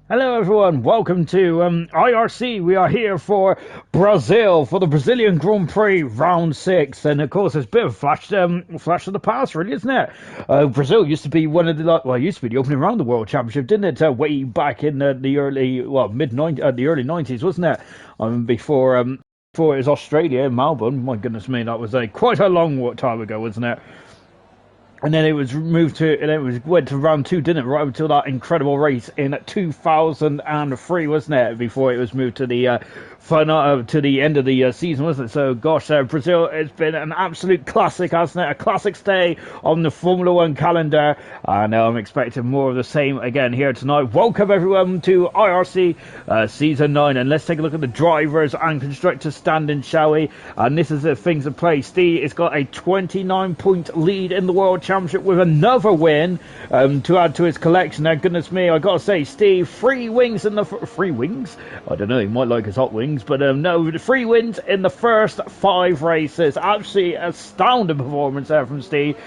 Hello everyone, welcome to IRC. We are here for Brazil, for the Brazilian Grand Prix Round 6. And of course, it's a bit of a flash of the past, really, isn't it? Brazil used to be one of the, well, it used to be the opening round of the World Championship, didn't it? Way back in the early, well, the early 90s, wasn't it? Before it was Australia in Melbourne. My goodness me, that was quite a long time ago, wasn't it? And then it was moved to, and it went to round 2, didn't it? Right until that incredible race in 2003, wasn't it? Before it was moved to the final, to the end of the season, wasn't it? So, gosh, Brazil, it's been an absolute classic, hasn't it? A classic stay on the Formula One calendar, and I'm expecting more of the same again here tonight. Welcome everyone to IRC Season 9, and let's take a look at the drivers and constructors standings, shall we? And this is the things in play. Steve has got a 29-point lead in the World Championship with another win to add to his collection. Now, goodness me, I gotta say, Steve, free wings in the free wings. I don't know, he might like his hot wings, but no, the 3 wins in the first 5 races. Absolutely astounding performance there from Steve.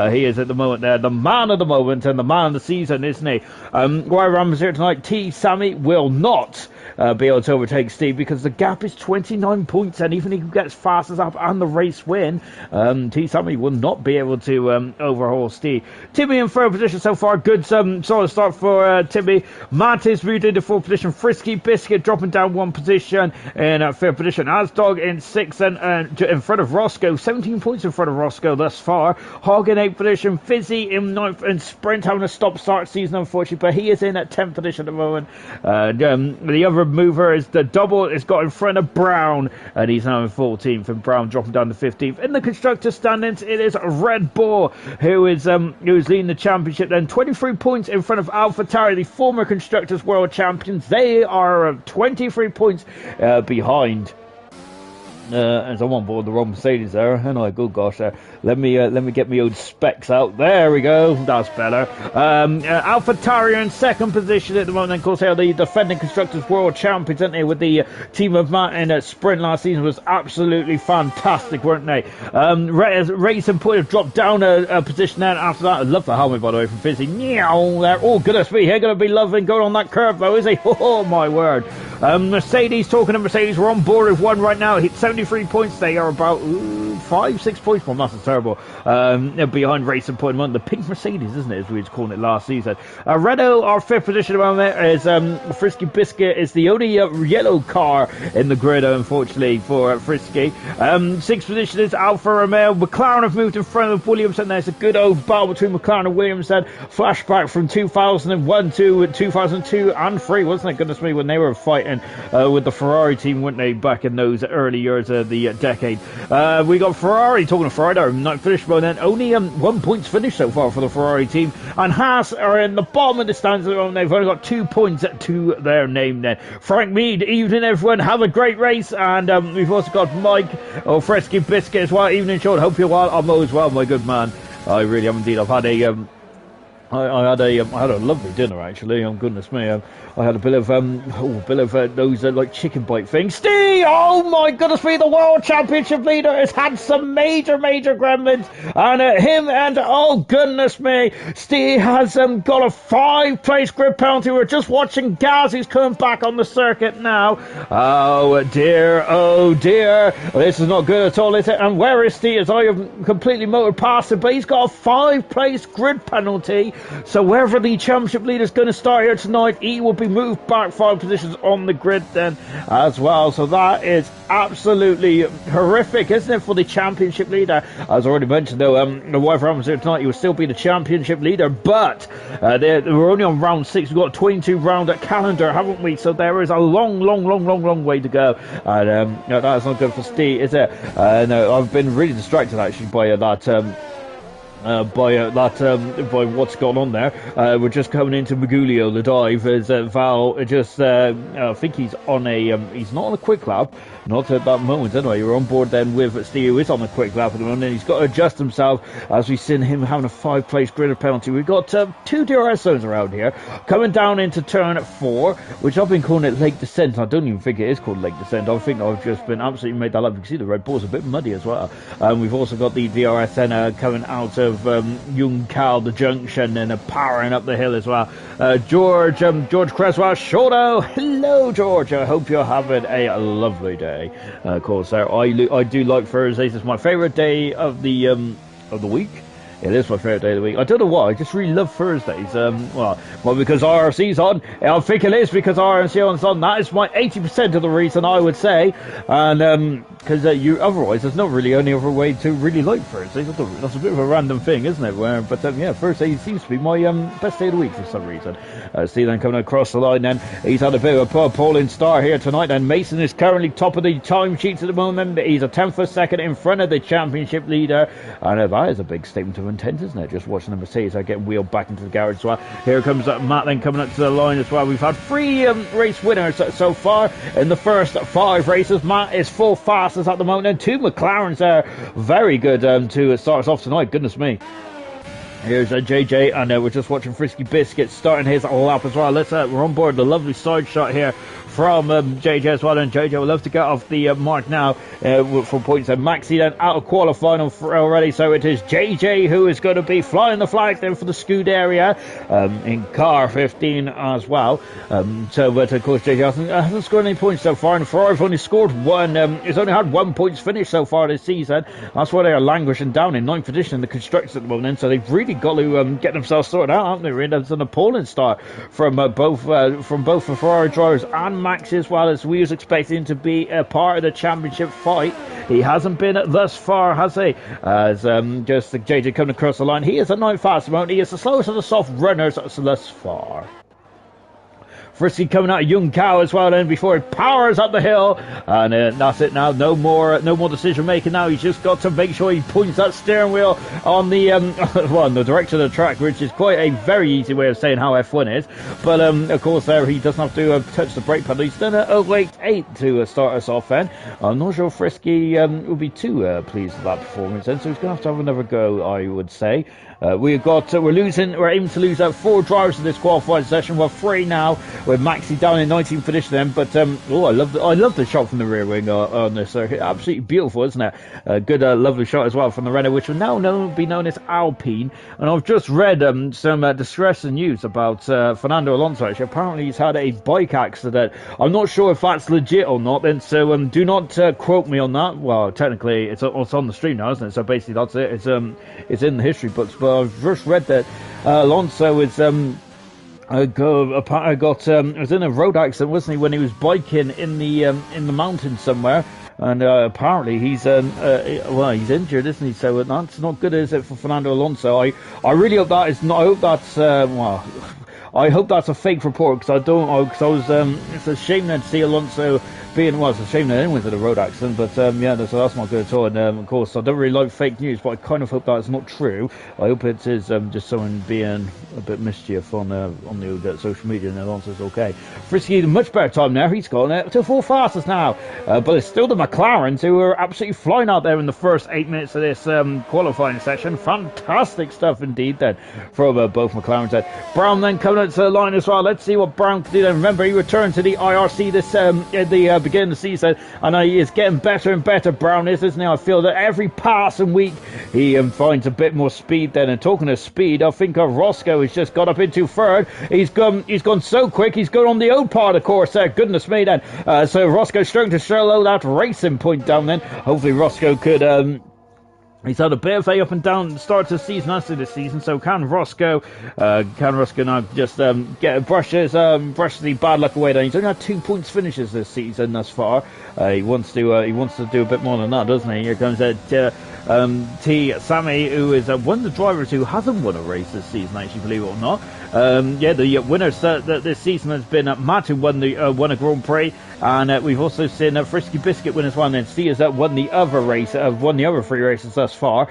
He is at the moment there the man of the moment and the man of the season, isn't he? Why Rams here tonight? T. Sammy will not be able to overtake Steve because the gap is 29 points, and even if he gets fastest up and the race win, T. Sammy will not be able to overhaul Steve. Timmy in 3rd position so far. Good solid start for Timmy. Matt is moved into 4th position. Frisky Biscuit dropping down 1 position in 5th position. Asdog in 6th and in front of Roscoe. 17 points in front of Roscoe thus far. Hog in 8th position. Fizzy in 9th, and Sprint having a stop-start season, unfortunately, but he is in at 10th position at the moment. The other mover is the double. It's got in front of Brown, and he's now in 14th, and Brown dropping down to 15th. In the constructor standings, it is Red Bull who's leading the championship. Then 23 points in front of AlphaTauri, the former constructors world champions. They are 23 points behind. As I'm on board the wrong Mercedes there, and I good gosh, let me get my old specs out. There we go, that's better. AlphaTauri in 2nd position at the moment. And of course, they are the defending constructors world champions, aren't they? With the team of Matt in a sprint last season was absolutely fantastic, weren't they? Racing Point have dropped down a position there. After that, I love the helmet by the way from Fizzy. Meow, there. Oh goodness me, they're going to be loving going on that curve though, is he? Oh my word. Mercedes, talking to Mercedes, we're on board with 1 right now. Hit 73 points. They are about 5-6 points. Well, that's terrible. Behind Racing Point 1. The pink Mercedes, isn't it, as we was calling it last season. Renault, our 5th position around there, is Frisky Biscuit is the only yellow car in the grid, unfortunately, for Frisky. 6th position is Alfa Romeo. McLaren have moved in front of Williams, and there's a good old battle between McLaren and Williams. Then flashback from 2001 to 2002 and 3, wasn't it? Goodness me, when they were fighting with the Ferrari team, weren't they, back in those early years of the decade. We got Ferrari, talking to Ferrari, they're not finished, but then only 1 point's finished so far for the Ferrari team, and Haas are in the bottom of the stands at the moment. They've only got 2 points to their name then. Frank Mead, evening everyone, have a great race. And we've also got Mike, Fresky Biscuit as well. Evening Sean, hope you're well. I'm as well, my good man. I really am indeed. I've had I had a lovely dinner actually. Oh goodness me! I had a bit of those like chicken bite things. Steve, oh my goodness me! The world championship leader has had some major gremlins, and him and oh goodness me, Steve has got a 5-place grid penalty. We're just watching Gaz, who's coming back on the circuit now. Oh dear, this is not good at all, is it? And where is Steve? As I have completely motored past him, but he's got a 5-place grid penalty. So wherever the championship leader is going to start here tonight, he will be moved back 5 positions on the grid then as well. So that is absolutely horrific, isn't it, for the championship leader? As I already mentioned though, the whatever happens here tonight, he will still be the championship leader, but we're only on round 6. We've got a 22 round calendar, haven't we? So there is a long way to go, and that's not good for Steve, is it? No, I've been really distracted actually by that by what's gone on there. We're just coming into Magulio, the dive, as Val just, I think he's on a, he's not on a quick lap, not at that moment anyway. You're on board then with Steve, who is on a quick lap at the moment, and he's got to adjust himself as we've seen him having a 5-place grid penalty. We've got 2 DRS zones around here, coming down into turn 4, which I've been calling it Lake Descent. I don't even think it is called Lake Descent. I think I've just been absolutely made that up. You can see the Red Bull's a bit muddy as well. We've also got the DRS then coming out of Yungkal, the junction, and powering up the hill as well. George Creswell, Shorto. Hello, George. I hope you're having a lovely day. Of course, I do like Thursdays. It's my favourite day of the week. It is my favourite day of the week. I don't know why. I just really love Thursdays. Well, because IRC's on. I think it is because IRC is on. That is my 80% of the reason, I would say. And because otherwise, there's not really any other way to really like Thursdays. That's a bit of a random thing, isn't it? But yeah, Thursday seems to be my best day of the week for some reason. See then coming across the line. Then he's had a bit of a appalling start here tonight. And Mason is currently top of the timesheets at the moment. He's a 10th for second in front of the championship leader. And that is a big statement of intent, isn't it? Just watching the Mercedes getting wheeled back into the garage as well. Here comes Matt then coming up to the line as well. We've had 3 race winners so far in the first 5 races. Matt is full fastest at the moment, and 2 McLarens there. Very good to start us off tonight. Goodness me. Here's JJ, and we're just watching Frisky Biscuit starting his lap as well. We're on board the lovely side shot here from JJ as well, and JJ would love to get off the mark now for points. And Maxi then out of qualifying already, so it is JJ who is going to be flying the flag then for the Scuderia in car 15 as well. But of course JJ hasn't scored any points so far, and Ferrari's only scored 1. He's only had 1 points finish so far this season. That's why they are languishing down in 9th position in the constructors at the moment. So they've really got to get themselves sorted out, haven't they? Really, it's an appalling start from both the Ferrari drivers and Max, as well, as we was expecting to be a part of the championship fight. He hasn't been thus far, has he? As just JJ coming across the line. He is a 9th fast moment. He is the slowest of the soft runners thus far. Frisky coming out of Young Cow as well then before he powers up the hill, and that's it now. No more decision making now. He's just got to make sure he points that steering wheel on the well, in the direction of the track, which is quite a very easy way of saying how F1 is. But of course there he doesn't have to touch the brake pedal. He's done a 0.8 to start us off then. I'm not sure Frisky will be too pleased with that performance then, so he's going to have another go, I would say. We're aiming to lose 4 drivers in this qualifying session. We're 3 now, with Maxi down in 19th position then. But I love the shot from the rear wing on this circuit. Absolutely beautiful, isn't it? Good, lovely shot as well from the Renault, which will now be known as Alpine. And I've just read some distressing news about Fernando Alonso. Actually, apparently he's had a bike accident. I'm not sure if that's legit or not. And so do not quote me on that. Well, technically it's on the stream now, isn't it? So basically that's it. It's in the history books. But I've just read that Alonso is was in a road accident, wasn't he, when he was biking in the mountains somewhere, and apparently he's he's injured, isn't he? So that's not good, is it, for Fernando Alonso? I really hope that is not. I hope that's I hope that's a fake report, because it's a shame then to see Alonso being, well, it's a shame that anyone had a road accident, but so that's not good at all. And of course, I don't really like fake news, but I kind of hope that's not true. I hope it is just someone being a bit mischief on the social media, and Alonso's okay. Frisky, much better time now. He's gone to 4 fastest now, but it's still the McLarens who are absolutely flying out there in the first 8 minutes of this qualifying session. Fantastic stuff indeed then from both McLarens. Brown then coming out to the line as well. Let's see what Brown can do then. Remember, he returned to the IRC this at the beginning of the season, and he is getting better and better. Brown is, isn't he? I feel that every passing week he finds a bit more speed then. And talking of speed, I think Roscoe has just got up into 3rd. He's gone so quick. He's gone on the old part of the course there. Goodness me then. So Roscoe struggling to show that racing point down then. Hopefully Roscoe could he's had a bit of a up and down start to the season after this season, so can Roscoe now just brush the bad luck away? Then he's only had 2 points finishes this season thus far. He wants to do a bit more than that, doesn't he? Here comes T. Sammy, who is one of the drivers who hasn't won a race this season, actually, believe it or not. Yeah, the winners this season has been Matt, who won a Grand Prix, and we've also seen Frisky Biscuit win as well, and then Steers that won the other race, won the other 3 races thus far.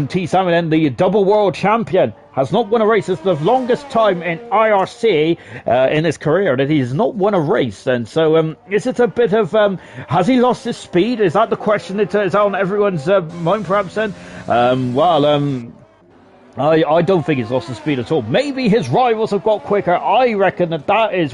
T Salmon, then the double world champion, has not won a race. It's the longest time in IRC in his career that he's not won a race. And so is it a bit of, has he lost his speed? Is that the question that is on everyone's mind perhaps then? I don't think he's lost the speed at all. Maybe his rivals have got quicker. I reckon that is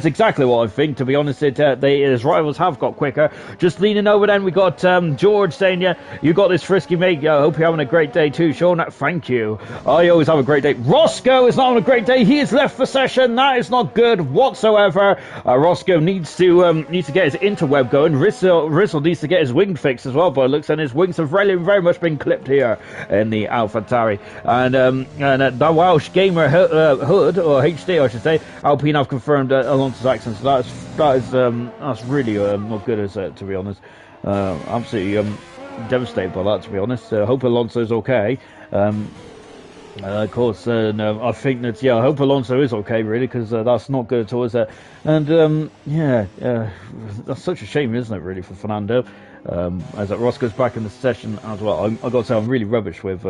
exactly what I think, to be honest. His rivals have got quicker. Just leaning over then, we got George saying, yeah, you got this, Frisky mate. I hope you're having a great day too, Sean. Thank you. I always have a great day. Roscoe is not having a great day. He is left for session. That is not good whatsoever. Roscoe needs to get his interweb going. Rizzle needs to get his wing fixed as well, but it looks like his wings have very much been clipped here in the AlphaTauri. And the Welsh Gamer Hood, or HD I should say, Alpine have confirmed Alonso's accident, so that's really not good, is it, to be honest. Absolutely devastated by that, to be honest. Hope Alonso's okay. Of course, I think that, I hope Alonso is okay, really, because that's not good at all, is it? And that's such a shame, isn't it, really, for Fernando? As Roscoe's back in the session as well. I got to say, I'm really rubbish with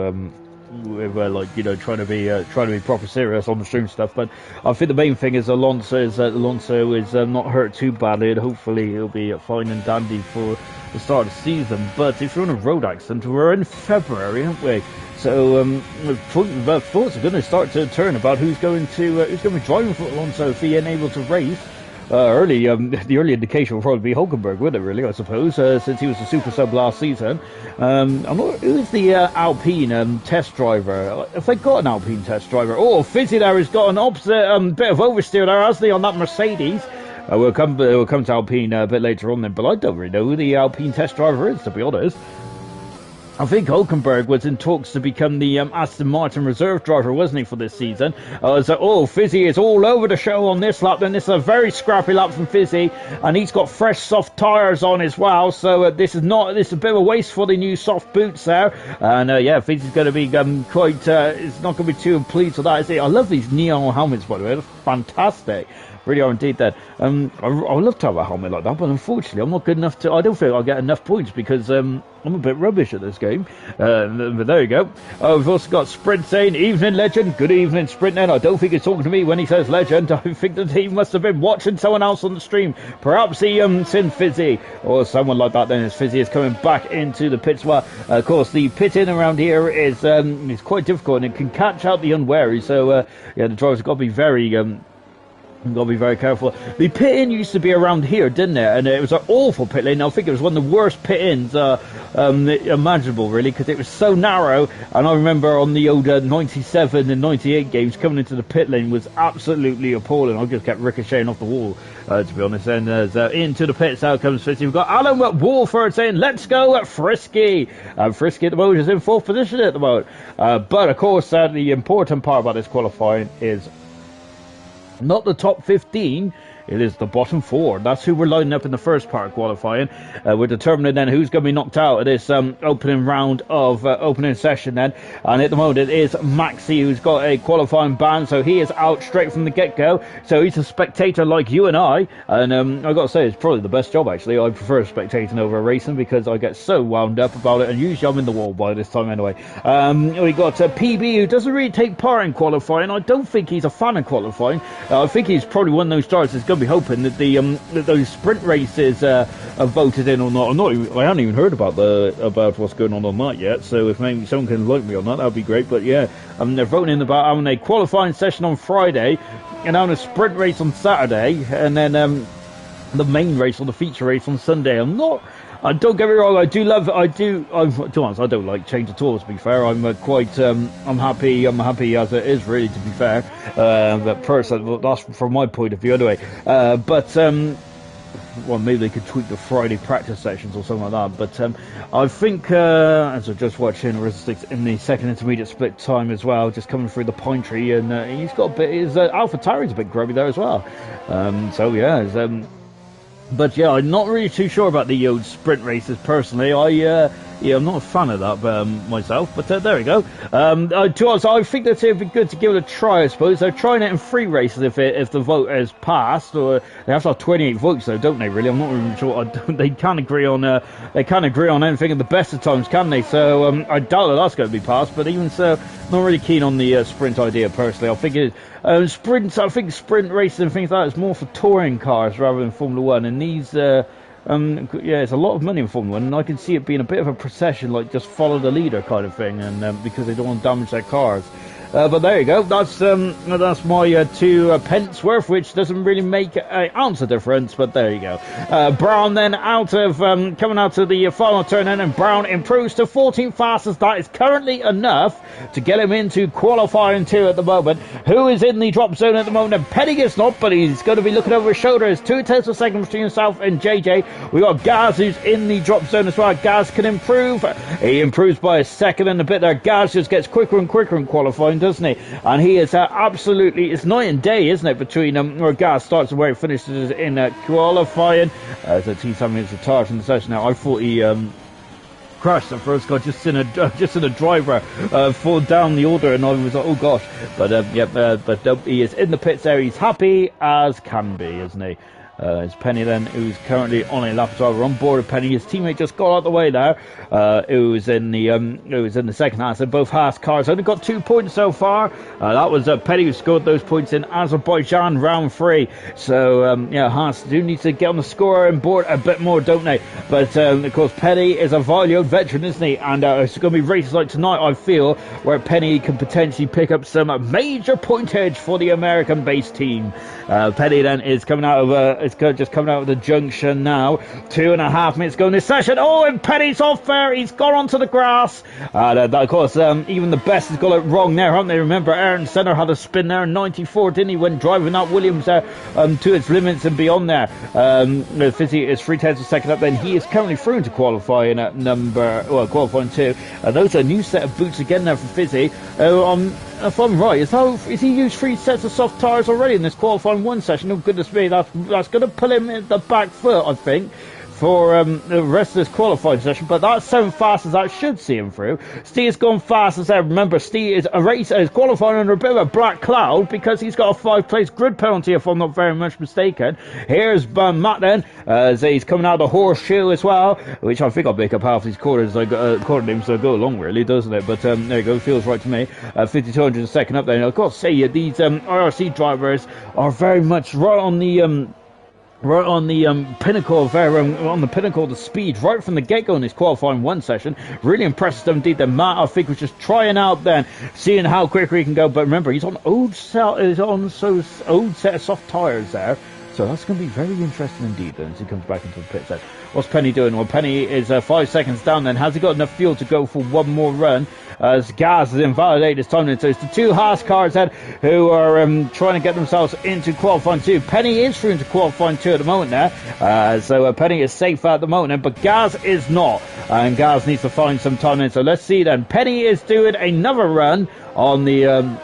trying to be proper serious on the stream stuff, but I think the main thing is Alonso is not hurt too badly, and hopefully he'll be fine and dandy for the start of the season. But if you're in a road accident, we're in February, aren't we? So thoughts are going to start to turn about who's going to be driving for Alonso if he ain't able to race. The early indication will probably be Hulkenberg, wouldn't it, really, I suppose, since he was the super sub last season. I'm not, who's the Alpine test driver? If they got an Alpine test driver? Oh, Fizzy there has got an opposite bit of oversteer there, hasn't he, on that Mercedes? We'll come to Alpine a bit later on then, but I don't really know who the Alpine test driver is, to be honest. I think Hulkenberg was in talks to become the Aston Martin reserve driver, wasn't he, for this season? Fizzy is all over the show on this lap. Then this is a very scrappy lap from Fizzy, and he's got fresh soft tyres on as well. So this is a bit of a waste for the new soft boots there. And Fizzy's going to be it's not going to be too pleased with that, is he? I love these neon helmets, by the way. They're fantastic. Really are indeed that. I would love to have a helmet like that, but unfortunately I'm not good enough I don't think I'll get enough points because I'm a bit rubbish at this game. But there you go. We've also got Sprint saying, evening legend. Good evening, Sprint then. I don't think he's talking to me when he says legend. I think that he must have been watching someone else on the stream. Perhaps he seen Fizzy or someone like that then, as Fizzy is coming back into the pits. Well, of course, the pit in around here is quite difficult and it can catch out the unwary. So the drivers have got to be very You've got to be very careful. The pit-in used to be around here, didn't it? And it was an awful pit-lane. I think it was one of the worst pit-ins imaginable, really, because it was so narrow. And I remember on the old 97 and 98 games, coming into the pit lane was absolutely appalling. I just kept ricocheting off the wall, to be honest. And into the pits, out comes Frisky. We've got Alan Wolford saying, let's go at Frisky. Frisky at the moment is in 4th position at the moment. But, of course, the important part about this qualifying is not the top 15, it is the bottom 4. That's who we're lining up in the first part of qualifying. We're determining then who's going to be knocked out of this opening round of opening session then. And at the moment it is Maxi who's got a qualifying ban, so he is out straight from the get-go. So he's a spectator like you and I. And I've got to say, it's probably the best job, actually. I prefer spectating over racing because I get so wound up about it. And usually I'm in the wall by this time anyway. We got PB who doesn't really take part in qualifying. I don't think he's a fan of qualifying. I think he's probably one of those drivers that's going to be hoping that that those sprint races are voted in or not. I haven't even heard about what's going on that yet. So if maybe someone can like me on that, that'd be great. But yeah, they're voting in about having a qualifying session on Friday and having a sprint race on Saturday, and then the main race or the feature race on Sunday. Don't get me wrong, I don't like change at all, to be fair. I'm happy as it is, really, to be fair. But personally, that's from my point of view anyway. Well, maybe they could tweak the Friday practice sessions or something like that. But I think, as I'm just watching Resistix in the second intermediate split time as well, just coming through the pine tree, and he's got a bit, his AlphaTauri's a bit grubby there as well. But yeah, I'm not really too sure about the sprint races personally. Yeah, I'm not a fan of that myself, but there we go. I think that it'd be good to give it a try. I suppose they're trying it in 3 races if the vote is passed, or they have to have 28 votes, though, don't they? Really, I'm not really sure. They can't agree on anything at the best of times, can they? So I doubt that that's going to be passed. But even so, not really keen on the sprint idea personally. I think sprint races and things like that is more for touring cars rather than Formula One, and these. Yeah, it's a lot of money in Formula 1, and I can see it being a bit of a procession, like just follow the leader kind of thing, and because they don't want to damage their cars. But there you go. That's my 2 pence worth, which doesn't really make an ounce of difference. But there you go. Brown then coming out of the final turn, and Brown improves to 14th fastest. That is currently enough to get him into qualifying 2 at the moment. Who is in the drop zone at the moment? And Petty is not, but he's going to be looking over his shoulder. It's 2 tenths of a second between himself and JJ. We got Gaz who's in the drop zone as well. Gaz can improve. He improves by a second and a bit there. Gaz just gets quicker and quicker in qualifying, doesn't he? And he is absolutely, it's night and day, isn't it, between where Gas starts and where he finishes in qualifying. So he's having his retired from the session now. I thought he crashed at first, got just in a driver fall down the order, and I was like, oh gosh. But he is in the pits there. He's happy as can be, isn't he? It's Penny then, who's currently on a lap as well. We're on board with Penny. His teammate just got out of the way there. Who was in the second half. So both Haas cars only got 2 points so far. That was Penny who scored those points in Azerbaijan round 3. So Haas do need to get on the score and board a bit more, don't they? But of course, Penny is a valued veteran, isn't he? And it's going to be races like tonight, I feel, where Penny can potentially pick up some major pointage for the American-based team. Penny then is coming out of just coming out of the junction now. 2.5 minutes going this session. Oh, and Penny's off there. He's gone onto the grass. Of course, even the best has got it wrong there, haven't they? Remember, Ayrton Senna had a spin there in 94, didn't he, when driving that Williams there to its limits and beyond there. Fizzy is 3 tenths of a second up. Then he is currently through into qualifying at qualifying 2. Those are a new set of boots again there for Fizzy. If I'm right, is he used 3 sets of soft tyres already in this qualifying 1 session? Oh goodness me, that's going to pull him in the back foot, I think, for the rest of this qualifying session. But that's 7 fastest. That should see him through. Steve's gone fastest there. Remember, Steve is qualifying under a bit of a black cloud because he's got a 5-place grid penalty, if I'm not very much mistaken. Here's Matt then, as he's coming out of the horseshoe as well, which I think I'll make up half these quarters according to him, so go along really, doesn't it? But there you go, feels right to me. 5,200 a second up there. And I've got to say, these IRC drivers are very much right on the pinnacle of the speed right from the get-go in this qualifying 1 session. Really impressive indeed. The Matt, I think, was just trying out then, seeing how quickly he can go. But remember, he's on old set of soft tyres there. So that's going to be very interesting indeed then as he comes back into the pit set. What's Penny doing? Well, Penny is 5 seconds down then. Has he got enough fuel to go for one more run? As Gaz has invalidated his time. So it's the 2 Haas cars then who are trying to get themselves into qualifying 2. Penny is through into qualifying 2 at the moment there. So Penny is safe at the moment, but Gaz is not. And Gaz needs to find some time in. So let's see then. Penny is doing another run on the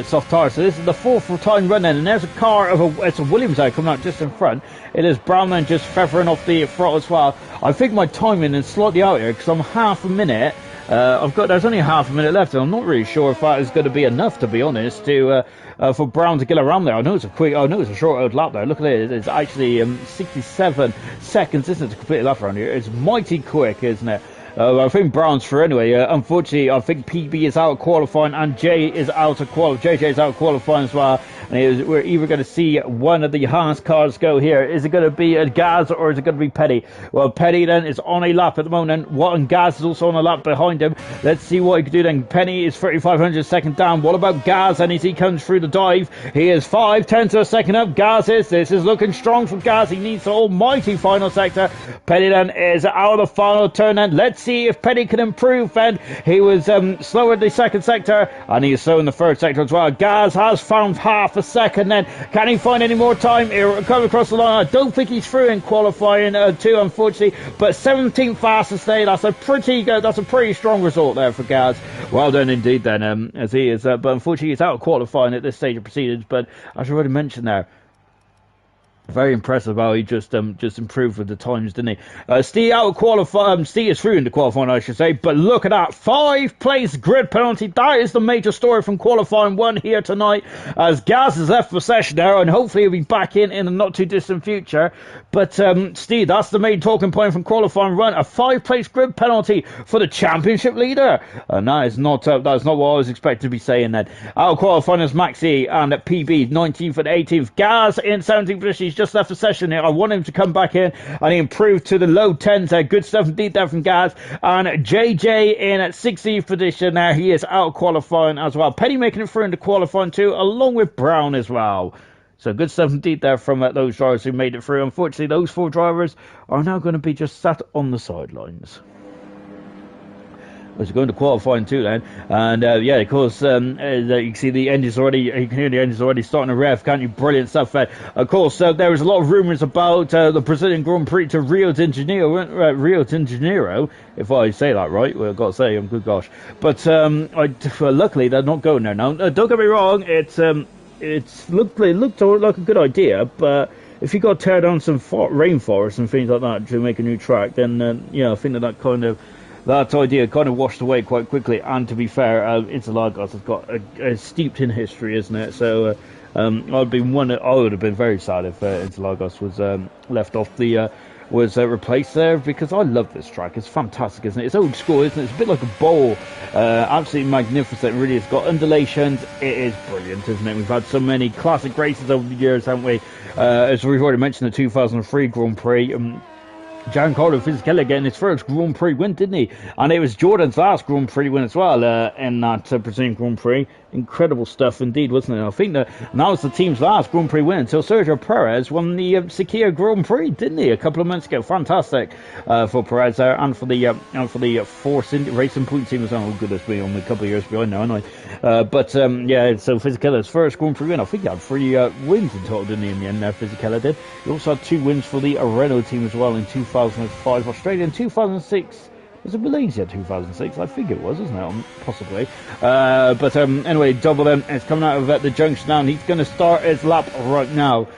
soft tyre. So this is the 4th time run then, and there's a car it's a Williams there coming out just in front. It is Brown then just feathering off the front as well. I think my timing is slightly out here because I'm half a minute. There's only half a minute left, and I'm not really sure if that is going to be enough, to be honest, for Brown to get around there. I know it's a short old lap there. Look at it. It's actually 67 seconds, isn't it, to complete a lap around here. It's mighty quick, isn't it? I think Brown's through anyway. Unfortunately, I think PB is out of qualifying and JJ is out of qualifying as well. And we're either going to see one of the Haas cars go here. Is it going to be a Gaz or is it going to be Petty? Well, Petty then is on a lap at the moment. And Gaz is also on a lap behind him. Let's see what he can do then. Penny is 3,500 second down. What about Gaz? And as he comes through the dive, he is 5 tenths of a second up. This is looking strong for Gaz. He needs the almighty final sector. Penny then is out of the final turn. And let's see if Penny can improve. And he was slower in the second sector, and he is slow in the third sector as well. Gaz has found half a second then. Can he find any more time? He'll come across the line. I don't think he's through in qualifying 2, unfortunately, but 17th fastest day. That's a pretty strong result there for Gaz. Well done indeed then, as he is, but unfortunately he's out of qualifying at this stage of proceedings. But as I already mentioned there, Very impressive how he just improved with the times, didn't he? Steve out qualify. Steve is through into qualifying, I should say. But look at that 5-place grid penalty. That is the major story from qualifying 1 here tonight. As Gaz has left for session there, and hopefully he'll be back in the not too distant future. But Steve, that's the main talking point from qualifying 1. A 5-place grid penalty for the championship leader. And that is not what I was expected to be saying then. Out qualifying is Maxi and PB 19th and 18th. Gaz in 17th position. He's just left the session here. I want him to come back in, and he improved to the low 10s there. Good stuff indeed there from Gaz. And JJ in at 16th position there. He is out qualifying as well. Penny making it through into qualifying too, along with Brown as well. So good stuff indeed there from those drivers who made it through. Unfortunately, those 4 drivers are now going to be just sat on the sidelines. Was going to qualifying too then, and yeah, of course, you can see the engines already. You can hear the engines already starting to rev, can't you? Brilliant stuff. Of course, there was a lot of rumours about the Brazilian Grand Prix to Rio de Janeiro, if I say that right. Well, I've got to say, good gosh. But luckily they're not going there now. Don't get me wrong, it looked like a good idea, but if you got to tear down some rainforests and things like that to make a new track, then yeah, I think that idea kind of washed away quite quickly. And to be fair, Interlagos has got a steeped in history, isn't it? So I would have been very sad if Interlagos was left off was replaced there, because I love this track. It's fantastic, isn't it? It's old school, isn't it? It's a bit like a bowl. Absolutely magnificent, really. It's got undulations. It is brilliant, isn't it? We've had so many classic races over the years, haven't we? As we've already mentioned, the 2003 Grand Prix. Giancarlo Fisichella getting his first Grand Prix win, didn't he? And it was Jordan's last Grand Prix win as well in that Brazilian Grand Prix. Incredible stuff indeed, wasn't it? I think that was the team's last Grand Prix win until Sergio Perez won the Sakhir Grand Prix, didn't he? A couple of months ago. Fantastic for Perez there, and for the Force Racing Point team as well. Oh goodness me, I'm a couple of years behind now, aren't I? Yeah, so Fisichella's first Grand Prix win. I think he had 3 wins in total, didn't he? In the end, Fisichella did. He also had 2 wins for the Renault team as well in 2005, Australia in 2006. Was it Malaysia 2006? I think it was, isn't it? Possibly. Anyway, Double M is coming out of the junction now, and he's going to start his lap right now.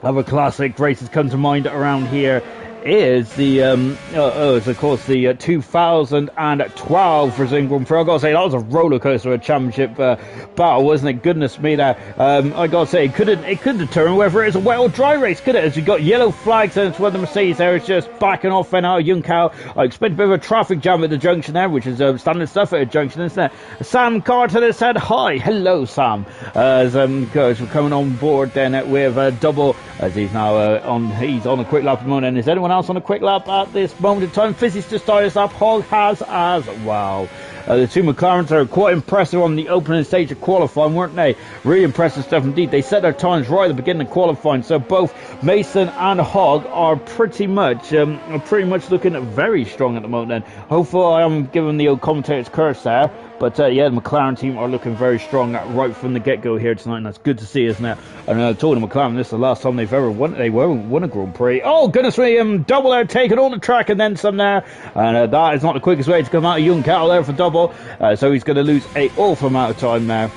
Other classic races come to mind around here is the of course the 2012 Brazilian Grand Prix. I gotta say that was a roller coaster of a championship battle, wasn't it? Goodness me, there. I gotta say it couldn't determine whether it's a wet or dry race, could it? As you got yellow flags, and it's where the Mercedes there is just backing off and out of Juncal. I expect a bit of a traffic jam at the junction there, which is standard stuff at a junction, isn't it? Sam Carter said hi, hello Sam. As we're coming on board then with Double, as he's now he's on a quick lap at the moment. And is anyone else on a quick lap at this moment in time? Fizzy's just started us up. Hog has as well. The 2 McLarens are quite impressive on the opening stage of qualifying, weren't they? Really impressive stuff indeed. They set their times right at the beginning of qualifying, so both Mason and Hogg are pretty much looking very strong at the moment. Then hopefully I am giving the old commentator's curse there. But yeah, the McLaren team are looking very strong right from the get-go here tonight, and that's good to see, isn't it? And I told the McLaren this is the last time they've ever won a Grand Prix. Oh, goodness me, Double there taking all the track and then some there. And that is not the quickest way to come out of Young Cattle there for Double. So he's going to lose an awful amount of time now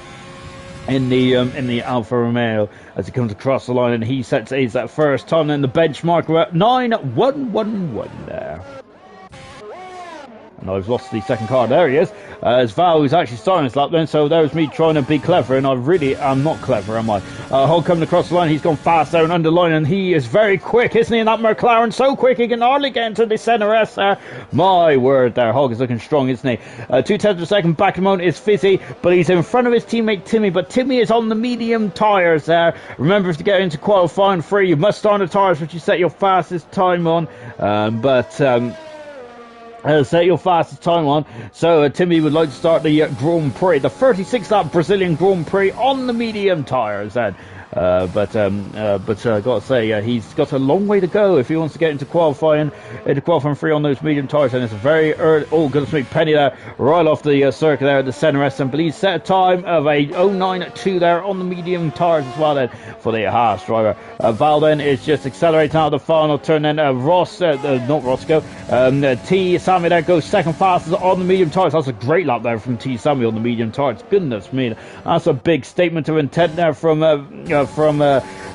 in the Alfa Romeo as he comes across the line, and he sets that first time in the benchmark. We're at 9.111 there. And I've lost the second car. There he is. As Val is actually starting his lap then, so there's me trying to be clever, and I really am not clever, am I? Hogg coming across the line, he's gone fast there and underline, and he is very quick, isn't he, in that McLaren? So quick, he can hardly get into the centre S there. My word there, Hogg is looking strong, isn't he? 2 tenths of a second back at the moment is Fizzy, but he's in front of his teammate Timmy, but Timmy is on the medium tyres there. Remember, to get into qualifying 3, you must start on the tyres which you set your fastest time on, set your fastest time on. So Timmy would like to start the Grand Prix, the 36 lap Brazilian Grand Prix on the medium tyres then. But I got to say, he's got a long way to go if he wants to get into qualifying 3 on those medium tyres. And it's a very early. Oh, goodness me, Penny there, right off the circuit there at the centre S. And he's set a time of a 0.92 there on the medium tyres as well then for the Haas driver. Val then is just accelerating out of the final turn. Then not Roscoe, T. Sammy there goes second fastest on the medium tyres. That's a great lap there from T. Sammy on the medium tyres. Goodness me, that's a big statement of intent there from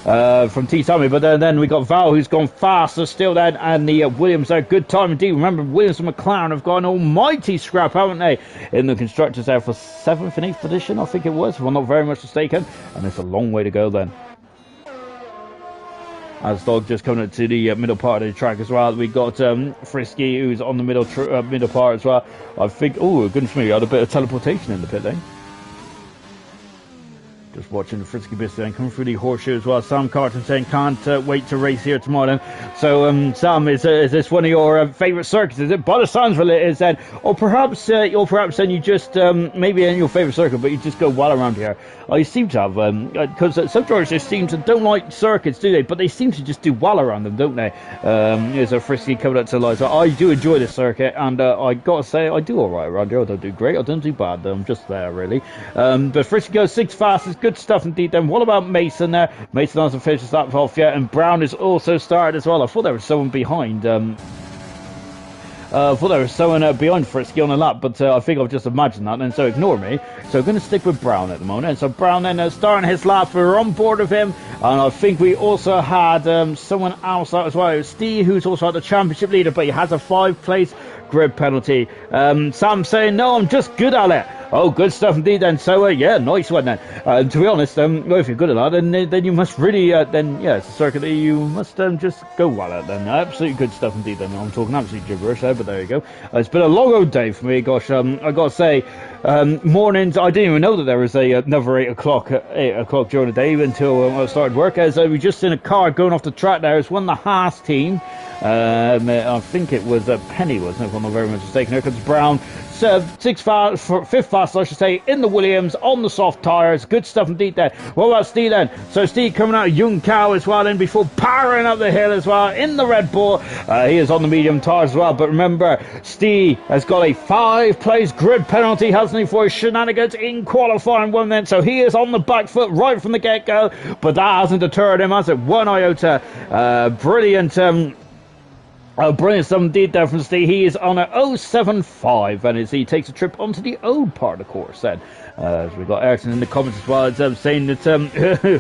from T. Tommy. But then we got Val, who's gone faster still then, and the Williams there. Good time indeed. Remember, Williams and McLaren have got an almighty scrap, haven't they, in the constructors there for 7th and 8th position, I think it was, if I'm not very much mistaken. And it's a long way to go then. As Dog just coming up to the middle part of the track as well. We got Frisky, who's on the middle part as well. I think, oh goodness me, I had a bit of teleportation in the pit lane. Just watching the Frisky bits then coming through the horseshoe as well. Sam Carton saying can't wait to race here tomorrow then. So Sam, is this one of your favourite circuits? Is it? By the sounds of it is then, or perhaps then you just maybe in your favourite circuit, but you just go well around here. I seem to have because some drivers just seem to don't like circuits, do they? But they seem to just do well around them, don't they? There's a Frisky coming up to light. So I do enjoy this circuit, and I gotta say I do all right around here. I don't do great, I don't do bad. I'm just there really. But Frisky goes 6th fastest. Good stuff indeed then. What about Mason there? Mason hasn't finished that off yet, and Brown is also started as well. I thought there was someone behind. I thought there was someone behind Frisky on the lap, but I think I've just imagined that, and so ignore me. So I'm going to stick with Brown at the moment. And so Brown then starting his lap, we're on board with him, and I think we also had someone else out as well. It was Steve, who's also at the championship leader, but he has a 5th-place grid penalty. Sam saying, no, I'm just good at it. Oh, good stuff indeed then. So, yeah, nice one then. To be honest, well, if you're good at that, then you must really, then, yeah, it's a circuit that you must just go well at then. Absolutely good stuff indeed then. I'm talking absolute gibberish there, but there you go. It's been a long old day for me. Gosh, I got to say, mornings, I didn't even know that there was another 8 o'clock during the day until I started work. As we just in a car going off the track there. It's one of the Haas team. I think it was Penny, wasn't it? If I'm not very much mistaken. Here comes Brown. 5th fast, I should say, in the Williams, on the soft tyres. Good stuff indeed there. What about Steve then? So Steve coming out of Young Cow as well, then before powering up the hill as well, in the Red Bull. He is on the medium tyres as well, but remember, Steve has got a 5th-place grid penalty, hasn't he, for his shenanigans in qualifying one then, so he is on the back foot right from the get-go, but that hasn't deterred him, has it? One iota. Brilliant. Brilliant stuff indeed there from Steve. He is on a 075, and as he takes a trip onto the old part of the course then. As we've got Ericsson in the comments as well, it's, saying that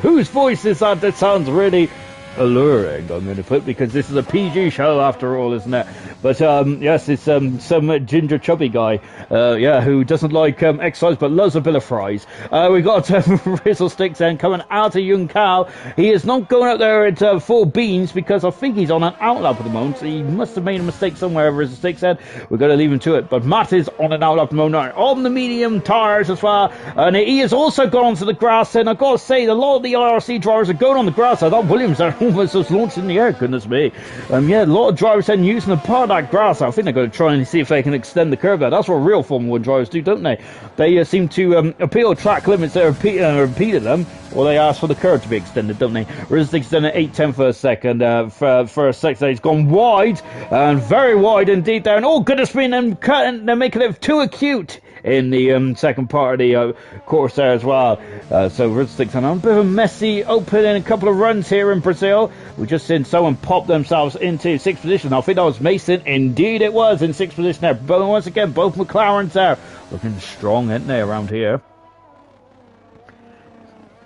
whose voice is that? That sounds really alluring, I'm going to put, because this is a PG show after all, isn't it? But yes, it's some ginger chubby guy, yeah, who doesn't like exercise but loves a bit of fries. We got Rizzle Sticks then coming out of Young Cow. He is not going up there at full beans because I think he's on an outlap at the moment. So he must have made a mistake somewhere, Rizzle Sticks said. We're going to leave him to it. But Matt is on an outlap at the moment, on the medium tyres as well, and he has also gone onto the grass. And I've got to say, a lot of the IRC drivers are going on the grass. I thought Williams are almost just launched in the air, goodness me. Yeah, a lot of drivers then using the part of that grass. I think they're going to try and see if they can extend the curve there. That's what real Formula 1 drivers do, don't they? They seem to appeal track limits, they repeated them, or they ask for the curve to be extended, don't they? Resistance done at 8/10 for a second. For a second, he's gone wide, and very wide indeed there. And oh, goodness me, they're making it too acute in the second part of the course there as well. So Ridsticks on a bit of a messy opening, a couple of runs here in Brazil. We just seen someone pop themselves into 6th position. I think that was Mason. Indeed it was in 6th position there. But once again, both McLarens there. Looking strong, aren't they, around here?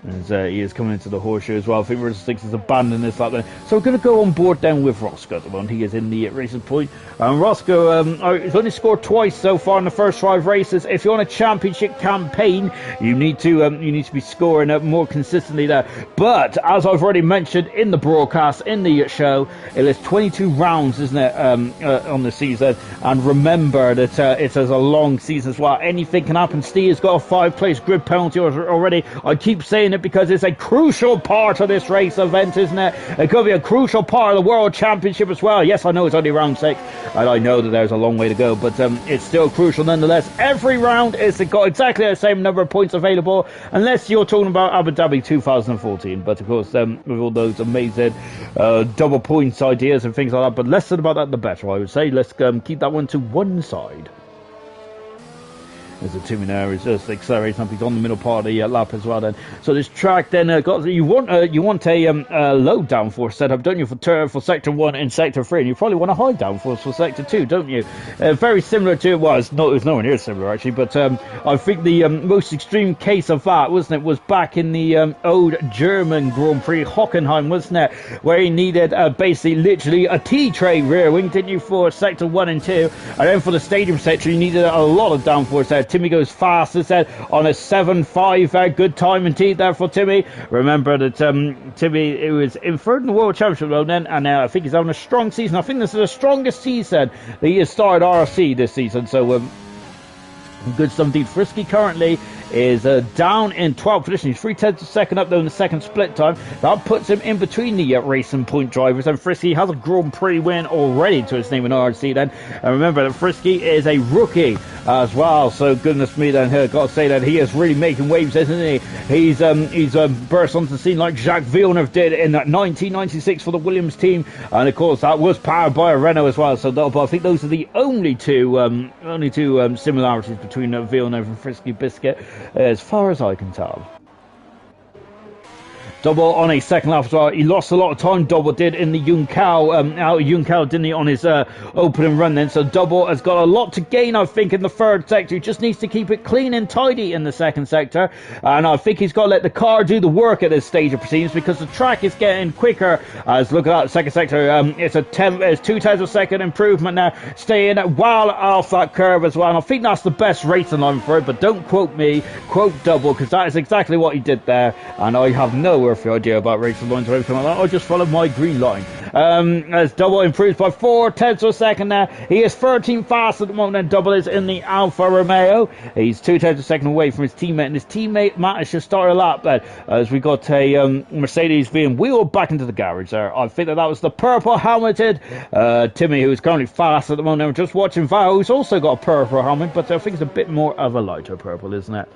As he is coming into the horseshoe as well. I think Ridsticks has abandoned this lap then. So we're going to go on board then with Roscoe at the moment. He is in the racing point. Roscoe has only scored twice so far in the first 5 races. If you're on a championship campaign, you need to be scoring more consistently there. But as I've already mentioned in the broadcast, in the show, it is 22 rounds, isn't it, on the season? And remember that it is a long season as well. Anything can happen. Steve has got a 5-place grid penalty already. I keep saying it because it's a crucial part of this race event, isn't it? It could be a crucial part of the World Championship as well. Yes, I know it's only round 6, and I know that there's a long way to go, but it's still crucial nonetheless. Every round is got exactly the same number of points available, unless you're talking about Abu Dhabi 2014. But of course, with all those amazing double points ideas and things like that, but less than about that, the better, I would say. Let's keep that one to one side. There's a Timmy there. He's just accelerating up. He's on the middle part of the lap as well. Then, so this track then you want a low downforce setup, don't you, for sector 1 and sector 3, and you probably want a high downforce for sector 2, don't you? Very similar to it was nowhere near similar actually, but I think the most extreme case of that, wasn't it, was back in the old German Grand Prix Hockenheim, wasn't it, where he needed basically literally a T-tray rear wing, didn't you, for sector 1 and 2, and then for the stadium sector you needed a lot of downforce there. Timmy goes fast, as said, on a 7.5. Good time indeed there for Timmy. Remember that Timmy, it was in third in the World Championship road then, and I think he's having a strong season. I think this is the strongest season that he has started IRC this season. So good stuff indeed. Frisky currently is down in 12th position. He's 3/10 of a second up though in the second split time. That puts him in between the racing point drivers, and Frisky has a Grand Prix win already to his name in RC then. And remember that Frisky is a rookie as well, so goodness me then, I've got to say that he is really making waves, isn't he? He's burst onto the scene like Jacques Villeneuve did in 1996 for the Williams team, and of course that was powered by a Renault as well. So but I think those are the only two similarities between Villeneuve and Frisky Biscuit, as far as I can tell. Double on a second lap as well. He lost a lot of time, Double did, in the Juncal, out of Juncal, didn't he, on his opening run then. So Double has got a lot to gain, I think, in the third sector. He just needs to keep it clean and tidy in the second sector. And I think he's got to let the car do the work at this stage of proceedings, because the track is getting quicker. As look at that second sector, it's 2/10 of a second improvement now, staying well off that curve as well. And I think that's the best racing line for it, but don't quote me, quote Double, because that is exactly what he did there. And I have no idea about racing lines or anything like that. I just followed my green line. As Double improves by 4/10 of a second now. He is 13 fast at the moment, and Double is in the Alfa Romeo. He's 2/10 of a second away from his teammate, and his teammate Matt has just started a lap there, as we got a Mercedes being wheeled back into the garage there. I think that was the purple helmeted Timmy, who is currently fast at the moment. I'm just watching Val, who's also got a purple helmet, but I think it's a bit more of a lighter purple, isn't it?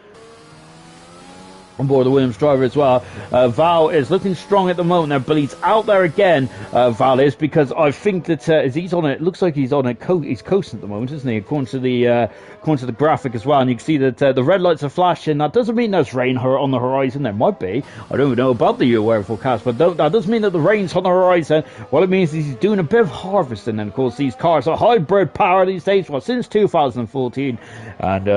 On board the Williams driver as well. Val is looking strong at the moment now, but he's out there again, Val is, because I think that as he's on it, looks like he's on he's coasting at the moment, isn't he, according to the graphic as well. And you can see that the red lights are flashing. That doesn't mean there's rain on the horizon. There might be. I don't know about the weather forecast, but that doesn't mean that the rain's on the horizon. What it means is he's doing a bit of harvesting. And of course these cars are hybrid power these days, well, since 2014, and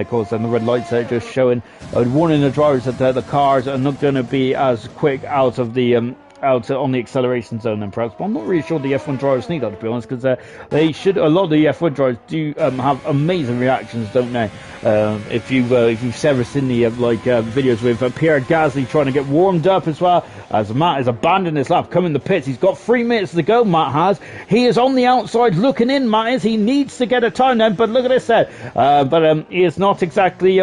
of course then the red lights are just showing, warning the drivers that the cars are not going to be as quick out of the out on the acceleration zone then perhaps. But I'm not really sure the F1 drivers need that, to be honest, because they should. A lot of the F1 drivers do have amazing reactions, don't they? If you've ever seen the videos with Pierre Gasly trying to get warmed up as well, as Matt has abandoned his lap, coming the pits. He's got 3 minutes to go, Matt has. He is on the outside looking in, Matt is. He needs to get a time then, but look at this set. But he is not exactly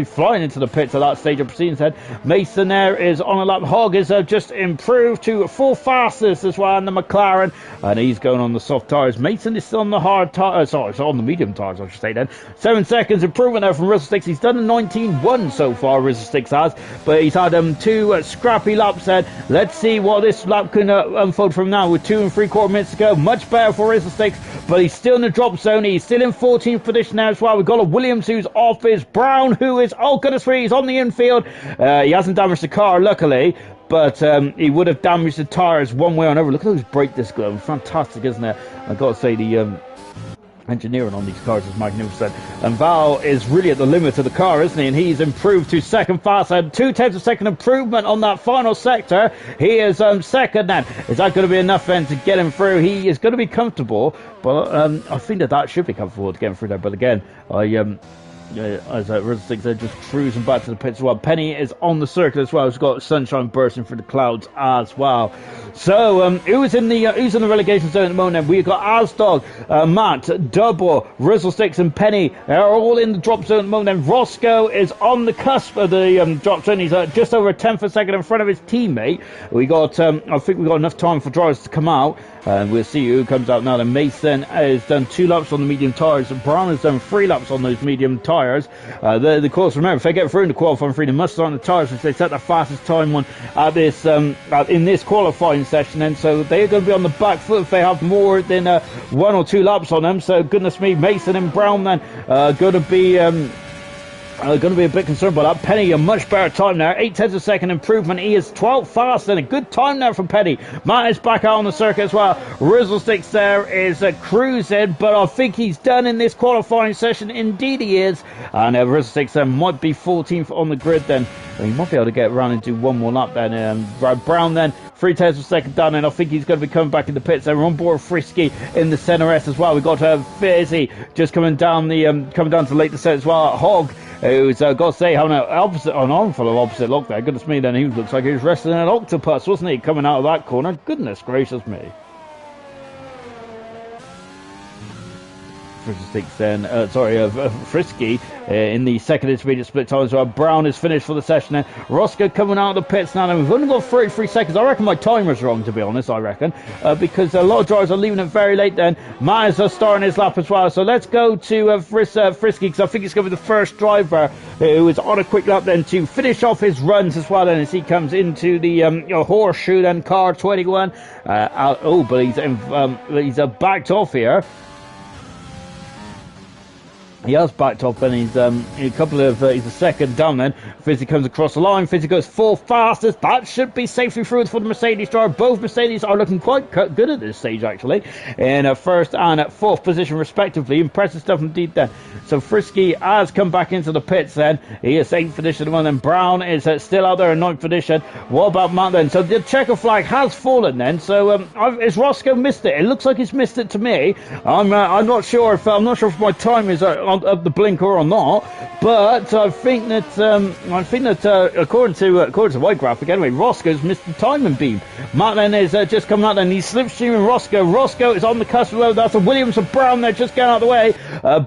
flying into the pits at that stage of proceedings then. Mason there is on a lap. Hogg is just improved to full fastness as well in the McLaren, and he's going on the soft tyres. Mason is still on the hard tyres, on the medium tyres, I should say then. 7 seconds improvement there from Russell Sticks. He's done a 19.1 so far, Russell Sticks has, but he's had 2 scrappy laps then. Let's see what this lap can unfold from now, with 2 3/4 minutes to go. Much better for Russell Sticks, but he's still in the drop zone. He's still in 14th position now as well. We've got a Williams who's off, is Brown, who is, oh goodness me, he's on the infield. He hasn't damaged the car, luckily, but he would have damaged the tyres one way or another. Look at those brake discs going, fantastic, isn't it? I've got to say, the engineering on these cars is magnificent. And Val is really at the limit of the car, isn't he? And he's improved to second fast, and 2/10 of a second improvement on that final sector. He is second then. Is that going to be enough then to get him through? He is going to be comfortable, but I think that should be comfortable to get him through there. But again, as Russell Sticks are just cruising back to the pits as well. Penny is on the circuit as well. He's got sunshine bursting through the clouds as well. So who's in the relegation zone at the moment? We've got Asdog, Matt, Double, Russell Sticks and Penny are all in the drop zone at the moment. And Roscoe is on the cusp of the drop zone. He's just over a 10th of a second in front of his teammate. We got I think we've got enough time for drivers to come out, and we'll see who comes out now. Then Mason has done 2 laps on the medium tyres. Brown has done 3 laps on those medium tyres. tyres. The course, remember, if they get through into qualifying free, they must start on the tyres, which they set the fastest time on at this in this qualifying session. And so they're going to be on the back foot if they have more than 1 or 2 laps on them. So goodness me, Mason and Brown then going to be a bit concerned about that. Penny, a much better time now. 0.8 of second improvement. He is 12th fast and a good time now from Penny. Matt is back out on the circuit as well. Rizzlesticks there is cruising, but I think he's done in this qualifying session. Indeed he is. And Rizzlesticks then might be 14th on the grid then. He might be able to get around and do one more lap then. Brown then 0.3 of a second down, and I think he's going to be coming back in the pits. And we're on board Frisky in the centre S as well. We've got Fizzy just coming down to late descent as well. Hogg, who's got to say having an armful of opposite lock there. Goodness me, then he looks like he was wrestling an octopus, wasn't he, coming out of that corner? Goodness gracious me. Frisky in the second intermediate split time as well. Brown is finished for the session then. Roscoe coming out of the pits now, and we've only got 33 seconds. I reckon my timer's wrong, to be honest, because a lot of drivers are leaving it very late then. Matt is starting his lap as well, so let's go to Frisky, because I think he's going to be the first driver who is on a quick lap then to finish off his runs as well then, as he comes into the horseshoe then, car 21. But he's backed off here. He has backed up, and he's he's a second down then. Fizzy comes across the line. Fizzy goes 4th fastest. That should be safely through for the Mercedes driver. Both Mercedes are looking quite good at this stage, actually, in first and 4th position respectively. Impressive stuff indeed then. So Frisky has come back into the pits then. He is 8th position at the moment. Brown is still out there in 9th position. What about Matt then? So the checker flag has fallen then. So is Roscoe missed it? It looks like he's missed it to me. I'm not sure if my time is up the blinker or not, but I think that according to my graphic anyway, Roscoe's missed the timing beam. Matt then is just coming out, and he's slipstreaming Roscoe. Roscoe is on the cusp of that's a Williams and Brown there, just getting out of the way.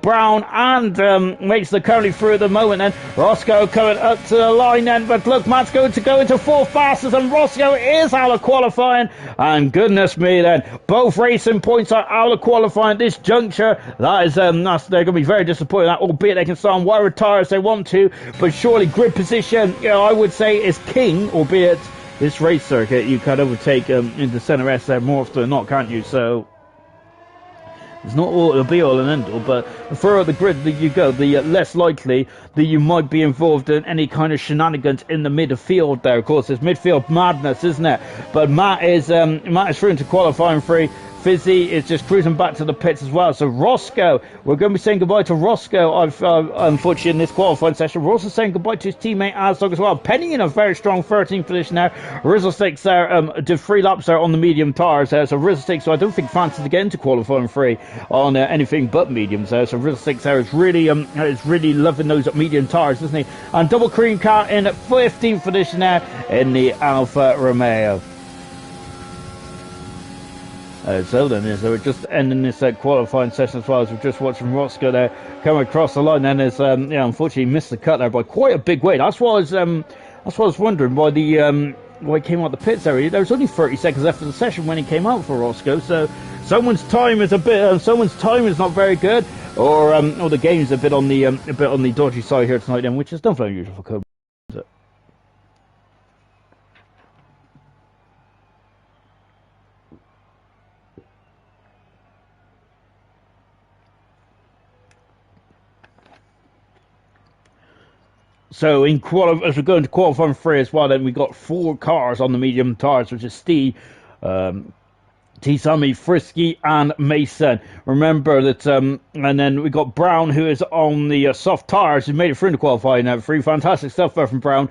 Brown and makes the currently through at the moment then. Roscoe coming up to the line then, but look, Matt's going to go into 4th fastest, and Roscoe is out of qualifying, and goodness me then, both racing points are out of qualifying at this juncture. That is they're going to be very disappointed, that, albeit they can start on whatever tires they want to, but surely grid position, I would say, is king, albeit this race circuit you can overtake into centre S there more often than not, can't you? So it's not all it'll be all and end all, but the further the grid that you go, the less likely that you might be involved in any kind of shenanigans in the midfield there. Of course, it's midfield madness, isn't it? But Matt is through into qualifying free. Fizzy is just cruising back to the pits as well. So Roscoe, we're going to be saying goodbye to Roscoe, unfortunately, in this qualifying session. We're also saying goodbye to his teammate Asdog as well. Penny in a very strong 13th position now. Rizzlesticks there did 3 laps there on the medium tyres there. So Rizzlesticks, so I don't think fancies to get into qualifying free on anything but mediums there. So Rizzlesticks there is really loving those medium tyres, isn't he? And double cream car in 15th position now in the Alfa Romeo. So we're just ending this qualifying session as well, as we're just watching Roscoe there come across the line. Then unfortunately missed the cut there by quite a big way. That's what I was wondering why he came out the pits area. There was only 30 seconds left of the session when he came out for Roscoe. So someone's time is not very good, or the game's a bit on the dodgy side here tonight, then, which is not very unusual for Kobe. So as we're going to qualifying free as well, then we got 4 cars on the medium tyres, which is Steve, T-Sammy, Frisky and Mason. Remember that, and then we got Brown, who is on the soft tyres, who made it through into qualifying now. 3 fantastic stuff there from Brown.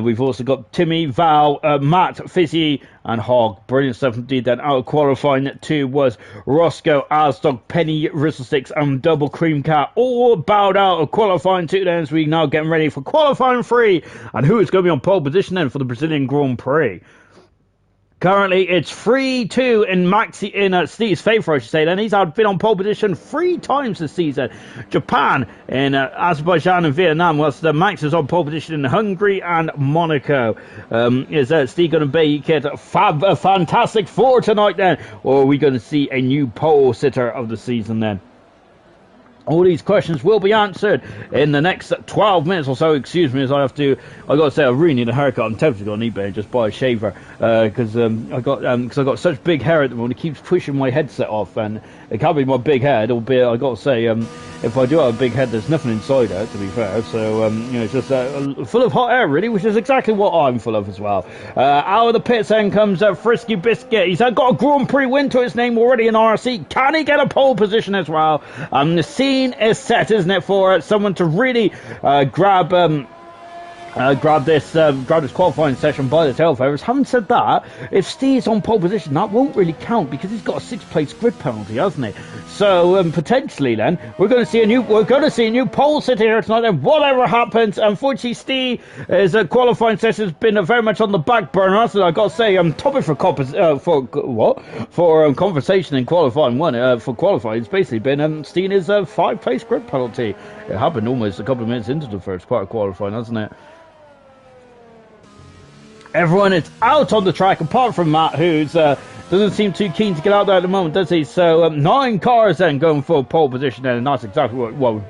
We've also got Timmy, Val, Matt, Fizzy and Hogg. Brilliant stuff indeed. Then out of qualifying 2 was Roscoe, Asdog, Penny, Rizzlesticks and Double Cream Cat. All bowed out of qualifying 2 then, as we now getting ready for qualifying 3. And who is going to be on pole position then for the Brazilian Grand Prix? Currently, it's 3-2 in Steve's favour, I should say. Then he's been on pole position 3 times this season. Japan, in Azerbaijan and Vietnam, whilst Max is on pole position in Hungary and Monaco. Is Steve going to get a fantastic 4 tonight then? Or are we going to see a new pole sitter of the season then? All these questions will be answered in the next 12 minutes or so. Excuse me, as I gotta say, I really need a haircut. I'm tempted to go on eBay and just buy a shaver, because I got such big hair at the moment. It keeps pushing my headset off, and it can't be my big head. It'll be, I gotta say, if I do have a big head, there's nothing inside it, to be fair. So, it's just full of hot air, really, which is exactly what I'm full of as well. Out of the pits then comes Frisky Biscuit. He's got a Grand Prix win to his name already in IRC. Can he get a pole position as well? The scene is set, isn't it, for someone to really grab this qualifying session by the tail feathers. Having said that, if Steve's on pole position, that won't really count because he's got a 6-place grid penalty, hasn't he? So potentially, then we're going to see a new pole sit here tonight. And whatever happens, unfortunately, Steve is qualifying session has been very much on the back burner. That's what I got to say. Topic for conversation in qualifying one for qualifying. It's basically been Steve is a 5-place grid penalty. It happened almost a couple of minutes into the first part of qualifying, hasn't it? Everyone is out on the track, apart from Matt, who's doesn't seem too keen to get out there at the moment, does he? So 9 cars then going for pole position, and that's exactly what. Well,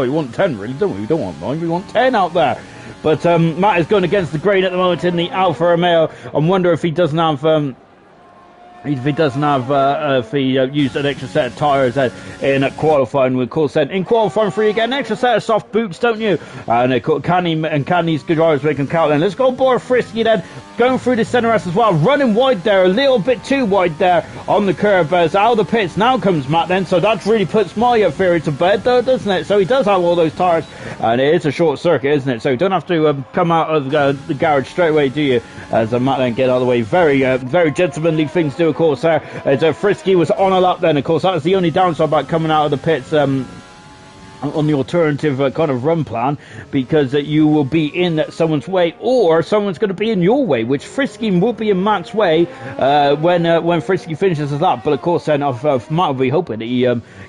we want 10, really, don't we? We don't want 9, we want 10 out there. But Matt is going against the grain at the moment in the Alfa Romeo. I wonder if he doesn't have. If he used an extra set of tyres in qualifying, of course, then in qualifying for you get an extra set of soft boots, don't you? And can these good drivers make them count then? Let's go Boy Frisky then, going through the centre S as well, running wide there, a little bit too wide there on the curve. As out of the pits now comes Matt then, so that really puts my theory to bed though, doesn't it? So he does have all those tyres, and it is a short circuit, isn't it? So you don't have to come out of the garage straight away, do you? As Matt then get out of the way. Very gentlemanly thing to do, of course, there. As Frisky was on a lap then, of course, that was the only downside about coming out of the pits on the alternative kind of run plan, because you will be in someone's way, or someone's going to be in your way, which Frisky will be in Matt's way when Frisky finishes his lap. But of course, then Matt will be hoping that he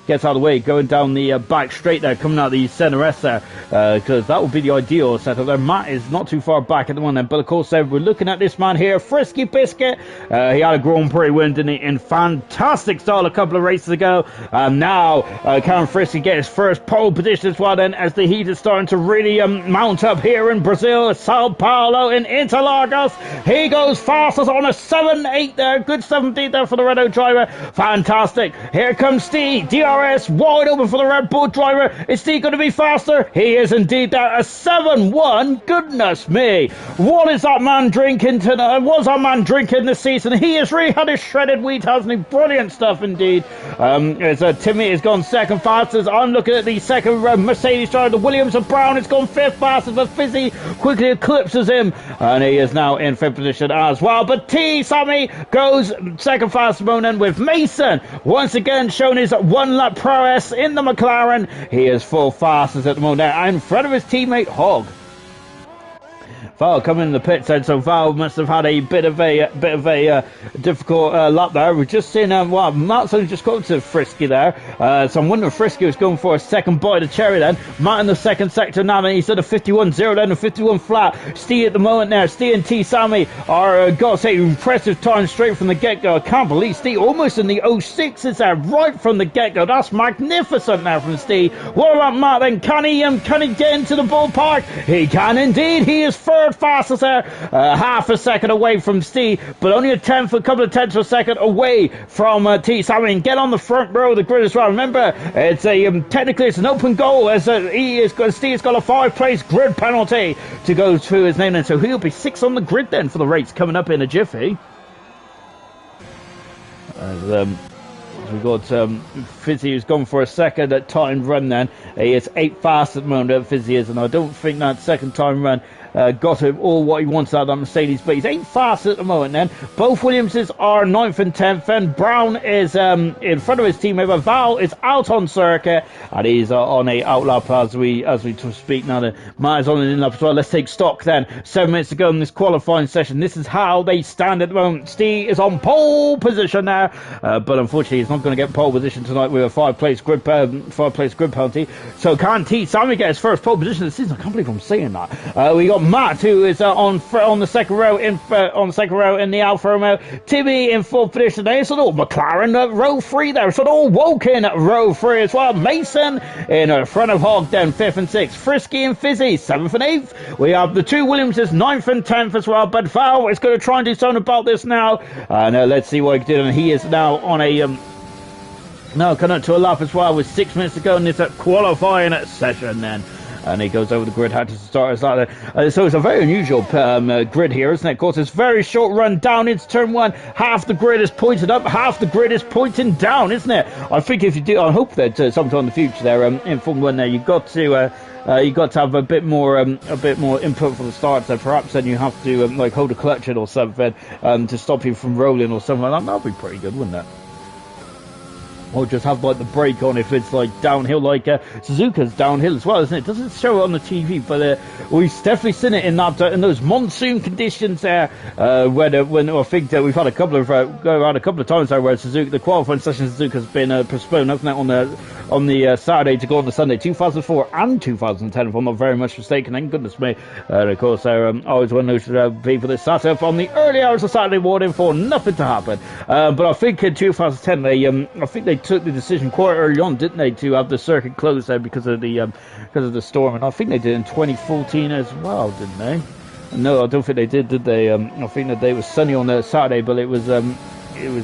gets out of the way, going down the back straight there, coming out the centre S there, because that would be the ideal setup there. Matt is not too far back at the moment, but of course, we're looking at this man here, Frisky Biscuit. He had a Grand Prix win, didn't he, in fantastic style a couple of races ago. Now can Frisky get his first pole position as well then, as the heat is starting to really mount up here in Brazil, Sao Paulo, in Interlagos. He goes fastest on a 7-8 there, good 17 there for the Renault driver. Fantastic. Here comes Steve, DRS wide open for the Red Bull driver. Is Steve going to be faster? He is indeed there, a 7-1. Goodness me, what is that man drinking tonight? What's that man drinking this season? He has really had his shredded wheat, hasn't he? Brilliant stuff indeed. As Timmy has gone second fastest. I'm looking at the second Mercedes driver, the Williams of Brown. It's gone 5th fastest, but Fizzy quickly eclipses him, and he is now in 5th position as well. But Sammy goes second fastest moment with Mason once again showing his 1-lap prowess in the McLaren. He is 4th fastest at the moment now, in front of his teammate Hogg. Val coming in the pits then, so Val must have had a bit of a difficult lap there. We've just seen Matt's only just got to Frisky there, so I'm wondering if Frisky was going for a second bite of cherry then. Matt in the second sector now, and he's at a 51.0 then, a 51 flat. Steve at the moment there, Steve and Sammy are gotta say impressive time straight from the get-go. I can't believe Steve almost in the 06s there right from the get-go. That's magnificent now from Steve. What about Matt then? Can he get into the ballpark? He can indeed. He is third fastest there, half a second away from Steve, but only a couple of tenths of a second away from Sammy. And get on the front row of the grid as well. Remember, it's technically it's an open goal, as Steve's got a 5-place grid penalty to go through his name, and so he'll be 6th on the grid then for the race coming up in a jiffy. We've got Fizzy, who's gone for a second time run then. He is 8th fast at the moment, Fizzy is, and I don't think that second time run got him all what he wants out of that Mercedes, but he's 8th fast at the moment then. Both Williamses are 9th and 10th, and Brown is in front of his teammate, but Val is out on circuit, and he's on a outlap as we speak now. Then Matt is on an in-lap as well. Let's take stock then. 7 minutes to go in this qualifying session. This is how they stand at the moment. Steve is on pole position now, but unfortunately he's not going to get pole position tonight with a 5-place grid penalty. So can Sammy get his first pole position this season? I can't believe I'm saying that. We got Matt, who is on the second row in the Alfa Romeo. Timmy in fourth position there. So all McLaren row 3 there. So all Woken row 3 as well. Mason in front of Hogg, then 5th and 6th. Frisky and Fizzy 7th and 8th. We have the two Williamses 9th and 10th as well. But Val is going to try and do something about this now. And let's see what he can do. And he is now on a now coming up to a lap as well with 6 minutes to go in this qualifying session then. And he goes over the grid, had to start us out there. So it's a very unusual grid here, isn't it? Of course, it's a very short run down into turn 1. Half the grid is pointed up, half the grid is pointing down, isn't it? I think if you do, I hope that sometime in the future there, in Formula 1 there, you've got to have a bit more input for the start. So perhaps then you have to like hold a clutch in or something to stop you from rolling or something like that. That'd be pretty good, wouldn't it? Or just have like the brake on if it's like downhill, like Suzuka's downhill as well, isn't it? Doesn't show it on the TV, but we've definitely seen it in that in those monsoon conditions there. When I think that we've had a couple of times there where Suzuka, the qualifying session Suzuka's been postponed, hasn't it, on the Saturday to go on the Sunday, 2004 and 2010, if I'm not very much mistaken. Thank goodness me. And of course, always one of those people that sat up on the early hours of Saturday morning for nothing to happen. But I think in 2010 they took the decision quite early on, didn't they, to have the circuit closed there because of the storm, and I think they did in 2014 as well, didn't they? No, I don't think they did they? I think that day was sunny on the Saturday, but it was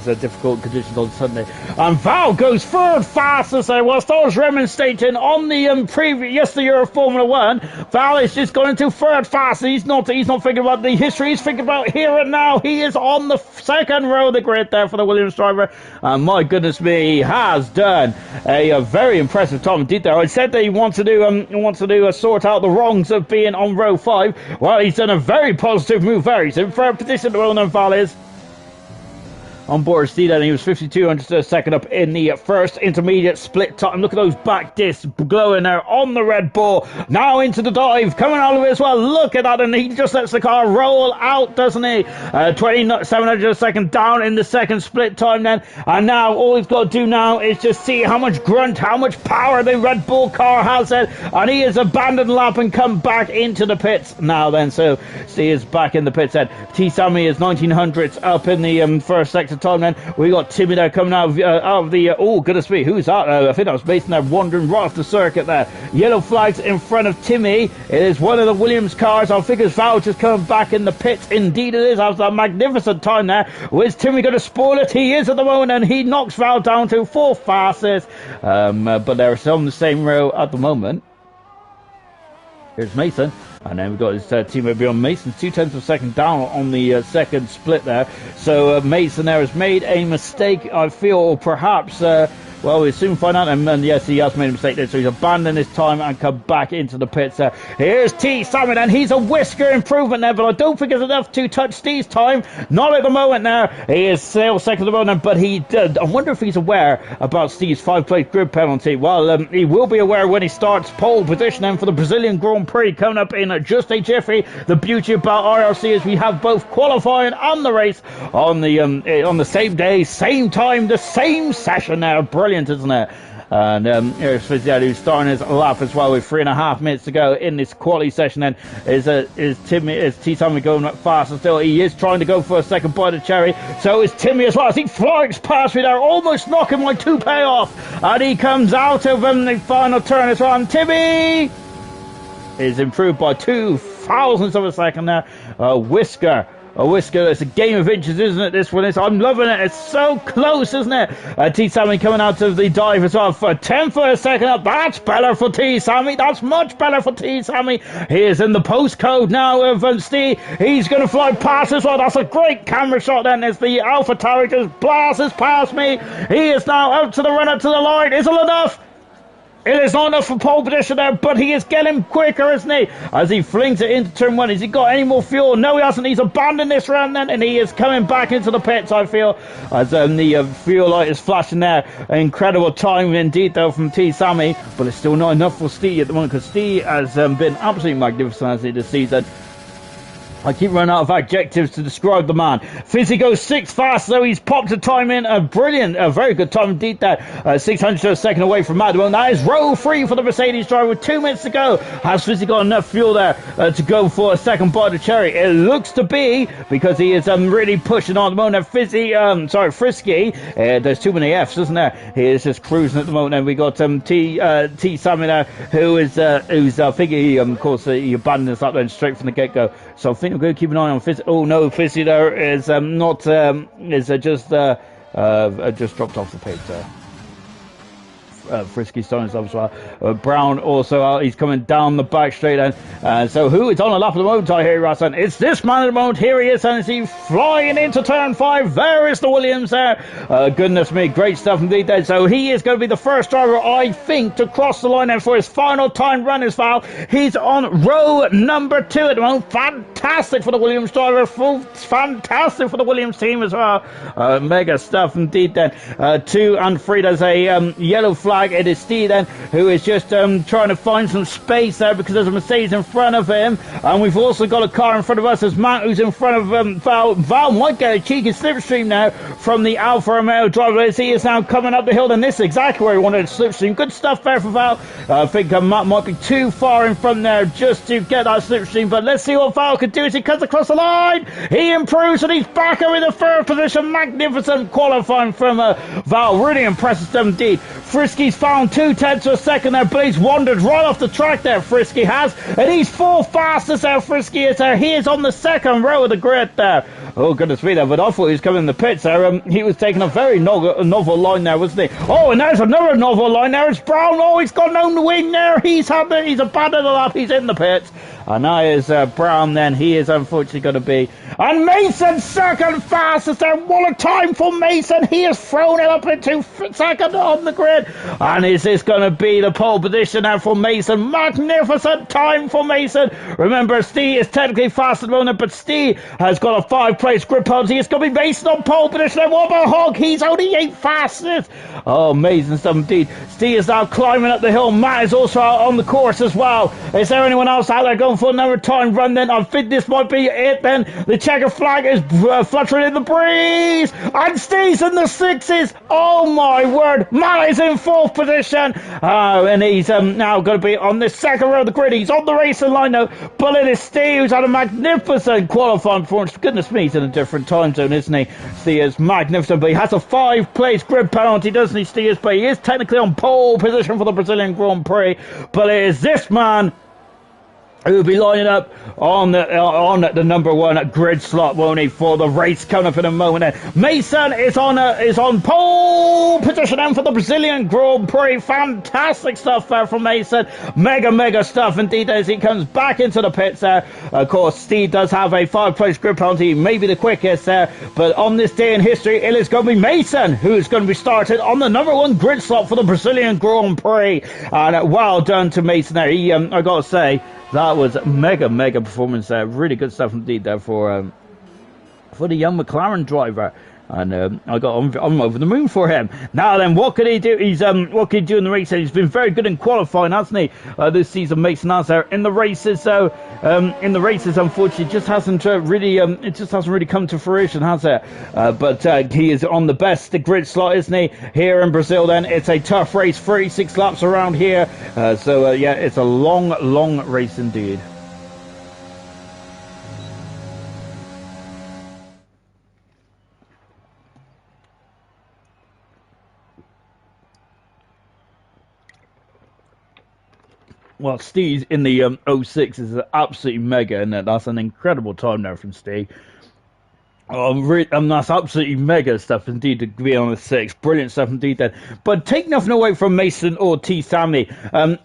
difficult conditions on Sunday. And Val goes third fastest there. Whilst I was remonstrating on the previous yesteryear of Formula 1, Val is just going to third fastest. He's not thinking about the history. He's thinking about here and now. He is on the second row of the grid there for the Williams driver. And my goodness me, he has done a very impressive time indeed there. I said that he wants to do sort out the wrongs of being on row 5. Well, he's done a very positive move there. He's in third position at the moment, Val is on board Steed, and he was 52 a second up in the first intermediate split time. Look at those back discs glowing there on the Red Bull. Now into the dive, coming out of it as well. Look at that, and he just lets the car roll out, doesn't he? 27 a second down in the second split time then. And now all he's got to do now is just see how much grunt, how much power the Red Bull car has then. And he has abandoned lap and come back into the pits now then. So he is back in the pits then. T-Sammy is 1900s up in the first sector time then. We got Timmy there coming out of the oh goodness me, who's that? I think that was Mason there wandering right off the circuit there. Yellow flags in front of Timmy. It is one of the Williams cars. I think it's Val just coming back in the pits. Indeed it is, after a magnificent time there. Is Timmy going to spoil it? He is at the moment, and he knocks Val down to fourth fastest, but they're still in the same row at the moment. Here's Mason. And then we've got his teammate beyond Mason, 0.2 of a second down on the second split there. So Mason there has made a mistake, I feel, or perhaps, well, we'll soon find out. And yes, he has made a mistake there, so he's abandoned his time and come back into the pits there. Here's T. Salmon, and he's a whisker improvement there, but I don't think it's enough to touch Steve's time. Not at the moment now. He is still second at the moment, but I wonder if he's aware about Steve's 5-place grid penalty. Well, he will be aware when he starts pole position then for the Brazilian Grand Prix coming up in just a jiffy. The beauty about IRC is we have both qualifying and the race on the same day, same time, the same session now. Brilliant, isn't it? And here's Fiziad, who's starting his lap as well with 3.5 minutes to go in this quality session. Then is T-Tommy going up faster still? He is trying to go for a second bite of cherry. So is Timmy as well. I think Florence passed me there, almost knocking my toupee off. And he comes out of the final turn as well. And Timmy is improved by 0.02 of a second there. A whisker. It's a game of inches, isn't it? This one is. I'm loving it. It's so close, isn't it? T-Sammy coming out of the dive as well for 10th of a second up. That's better for T-Sammy. That's much better for T-Sammy. He is in the postcode now of Steve. He's going to fly past as well. That's a great camera shot then as the Alpha Tower just blasts past me. He is now out to the run up to the line. Is it enough? It is not enough for pole position there, but he is getting quicker, isn't he? As he flings it into turn 1. Has he got any more fuel? No, he hasn't. He's abandoned this round then, and he is coming back into the pits, I feel, as the fuel light is flashing there. Incredible time indeed, though, from T-Sammy, but it's still not enough for Steve at the moment, because Steve has been absolutely magnificent as he this season. I keep running out of adjectives to describe the man. Fizzy goes 6 fast, though. He's popped a time in. A very good time indeed there. 600 a second away from Madwell. That is row 3 for the Mercedes driver with 2 minutes to go. Has Fizzy got enough fuel there to go for a second bite of cherry? It looks to be, because he is really pushing on at the moment. Frisky. There's too many F's, isn't there? He is just cruising at the moment. And we got T Sammy there, who's I think he, of course, he abandoned us up there straight from the get-go. So I think we're going to keep an eye on Fizzy. Oh no, Fizzy there is just dropped off the page there. Frisky starting himself as well. Brown also out. He's coming down the back straight end. So who is on a lap at the moment, I hear, Russ? And it's this man at the moment. Here he is, and he's flying into turn 5. There is the Williams there. Goodness me, great stuff indeed there. So he is going to be the first driver, I think, to cross the line there for his final time run as well. He's on row number 2 at the moment. Fantastic for the Williams driver. Fantastic for the Williams team as well. Mega stuff indeed then. 2 and 3. There's a yellow flag. It is Steve then, who is just trying to find some space there because there's a Mercedes in front of him, and we've also got a car in front of us as Matt, who's in front of Val. Val might get a cheeky slipstream now from the Alfa Romeo driver as he is now coming up the hill, and this is exactly where he wanted a slipstream. Good stuff there for Val. I think Matt might be too far in front there just to get that slipstream, but let's see what Val could do as he cuts across the line. He improves and he's back over in the third position. Magnificent qualifying from Val. Really impressive stuff indeed. Frisky's found 2/10 of a second there, but he's wandered right off the track there, Frisky has, and he's 4 fastest there, Frisky is there. He is on the second row of the grid there. Oh, goodness me there, but I thought he was coming in the pits there. He was taking a very novel line there, wasn't he? Oh, and there's another novel line there. It's Brown. Oh, he's got no wing there. He's abandoned the lap. He's in the pits. And now is Brown then. He is unfortunately going to be. And Mason second fastest there. What a time for Mason. He has thrown it up into second on the grid. And is this going to be the pole position now for Mason? Magnificent time for Mason. Remember, Steve is technically fast at the moment, but Steve has got a 5-place grip penalty. It's going to be Mason on pole position. And what about Hogg? He's only 8 fastest. Oh, amazing stuff indeed. Steve is now climbing up the hill. Matt is also out on the course as well. Is there anyone else out there going for another time run then? I think this might be it then. The checker flag is fluttering in the breeze. And Steve's in the 6s. Oh, my word. Matt is in 4th position. And he's now going to be on the second row of the grid. He's on the racing line now. But it is Steve who's had a magnificent qualifying performance. Goodness me, he's in a different time zone, isn't he? Steve is magnificent, but he has a 5-place grid penalty, doesn't he, Steve? But he is technically on pole position for the Brazilian Grand Prix. But it is this man who will be lining up on the number 1 grid slot, won't he, for the race coming up in a moment. Mason is on pole position and for the Brazilian Grand Prix. Fantastic stuff there from Mason. Mega stuff indeed as he comes back into the pits there. Of course, Steve does have a 5-place grid penalty, maybe the quickest there, but on this day in history, it is going to be Mason who's going to be started on the number 1 grid slot for the Brazilian Grand Prix. And well done to Mason there. He, I got to say, that was mega performance there. Really good stuff indeed there for the young McLaren driver. And I'm over the moon for him. Now then, what could he do? What could he do in the race? He's been very good in qualifying, hasn't he? This season, Mason has there in the races. So unfortunately, it just hasn't really come to fruition, has it? But he is on the best grid slot, isn't he? Here in Brazil, then it's a tough race, 36 laps around here. Yeah, it's a long race indeed. Well, Steve in the 06 is absolutely mega, and that's an incredible time there from Steve. That's absolutely mega stuff indeed to be on the 6. Brilliant stuff indeed then. But take nothing away from Mason or T. Sammy.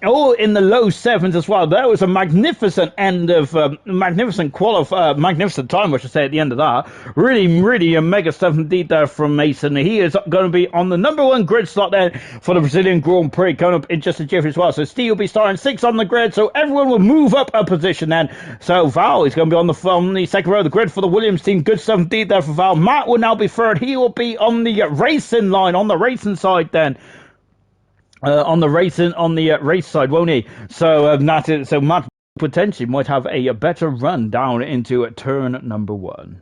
All in the low 7s as well. That was a magnificent end of magnificent time, I should say, at the end of that. Really mega stuff indeed there from Mason. He is going to be on the number 1 grid slot then for the Brazilian Grand Prix coming up in just a jiffy as well. So Steve will be starting 6 on the grid, so everyone will move up a position then. So Val is going to be on the second row of the grid for the Williams team. Good stuff indeed there for Val. Matt will now be third. He will be on the racing line, on the racing side then. On the race side, won't he? So Matt potentially might have a better run down into turn number 1.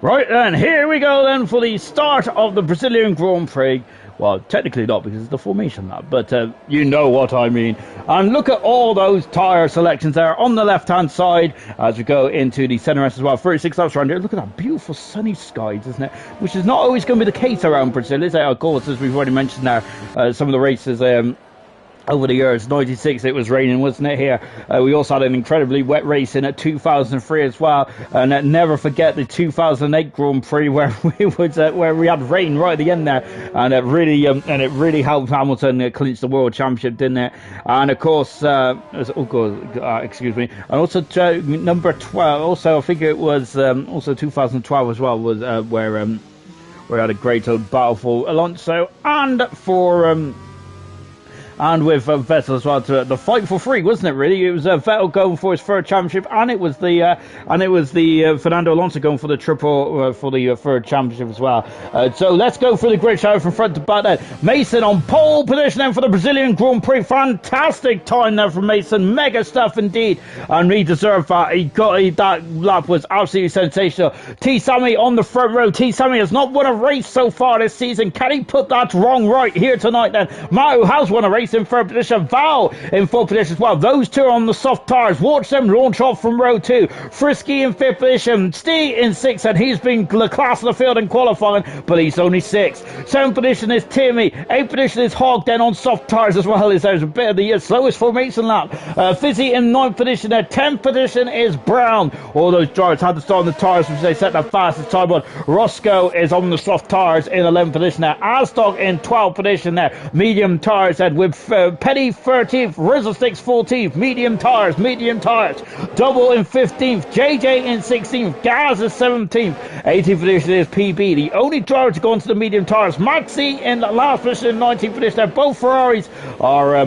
Right then, here we go then for the start of the Brazilian Grand Prix. Well, technically not, because it's the formation lap, but you know what I mean. And look at all those tyre selections there on the left-hand side as we go into the centre rest as well. 36 laps around here. Look at that beautiful sunny skies, isn't it? Which is not always going to be the case around Brazil, is it? Of course, as we've already mentioned there, some of the races over the years. 96 it was raining, wasn't it, here? We also had an incredibly wet race in at 2003 as well, and never forget the 2008 Grand Prix where we had rain right at the end there, and it really helped Hamilton clinch the world championship, didn't it? And of course excuse me, and also number 12, also I think it was also 2012 as well, was where we had a great old battle for Alonso and with Vettel as well, to the fight for free, wasn't it? Really, it was Vettel going for his third championship, and it was the Fernando Alonso going for the triple for the third championship as well. So let's go through the grid show from front to back. Then Mason on pole position then for the Brazilian Grand Prix. Fantastic time there from Mason, mega stuff indeed, and he deserved that. That lap was absolutely sensational. T Sammy on the front row. T Sammy has not won a race so far this season. Can he put that wrong right here tonight? Then Mao has won a race in third position, Val in fourth position as well. Those two are on the soft tyres. Watch them launch off from row 2. Frisky in fifth position, Steve in sixth, and he's been the class of the field in qualifying, but he's only sixth. Seventh position is Timmy. Eighth position is Hogg, then on soft tyres as well. There's a bit of the slowest formation lap. Fizzy in ninth position there. 10th position is Brown. All those drivers had to start on the tyres, which they set the fastest time on. Roscoe is on the soft tyres in 11th position there. Astok in 12th position there. Medium tyres then with Petty 13th, Rizzlesticks 14th, medium tyres. Double in 15th, JJ in 16th, Gaz is 17th, 18th position is PB, the only driver to go onto the medium tyres. Maxi in the last position, 19th position. Both Ferraris are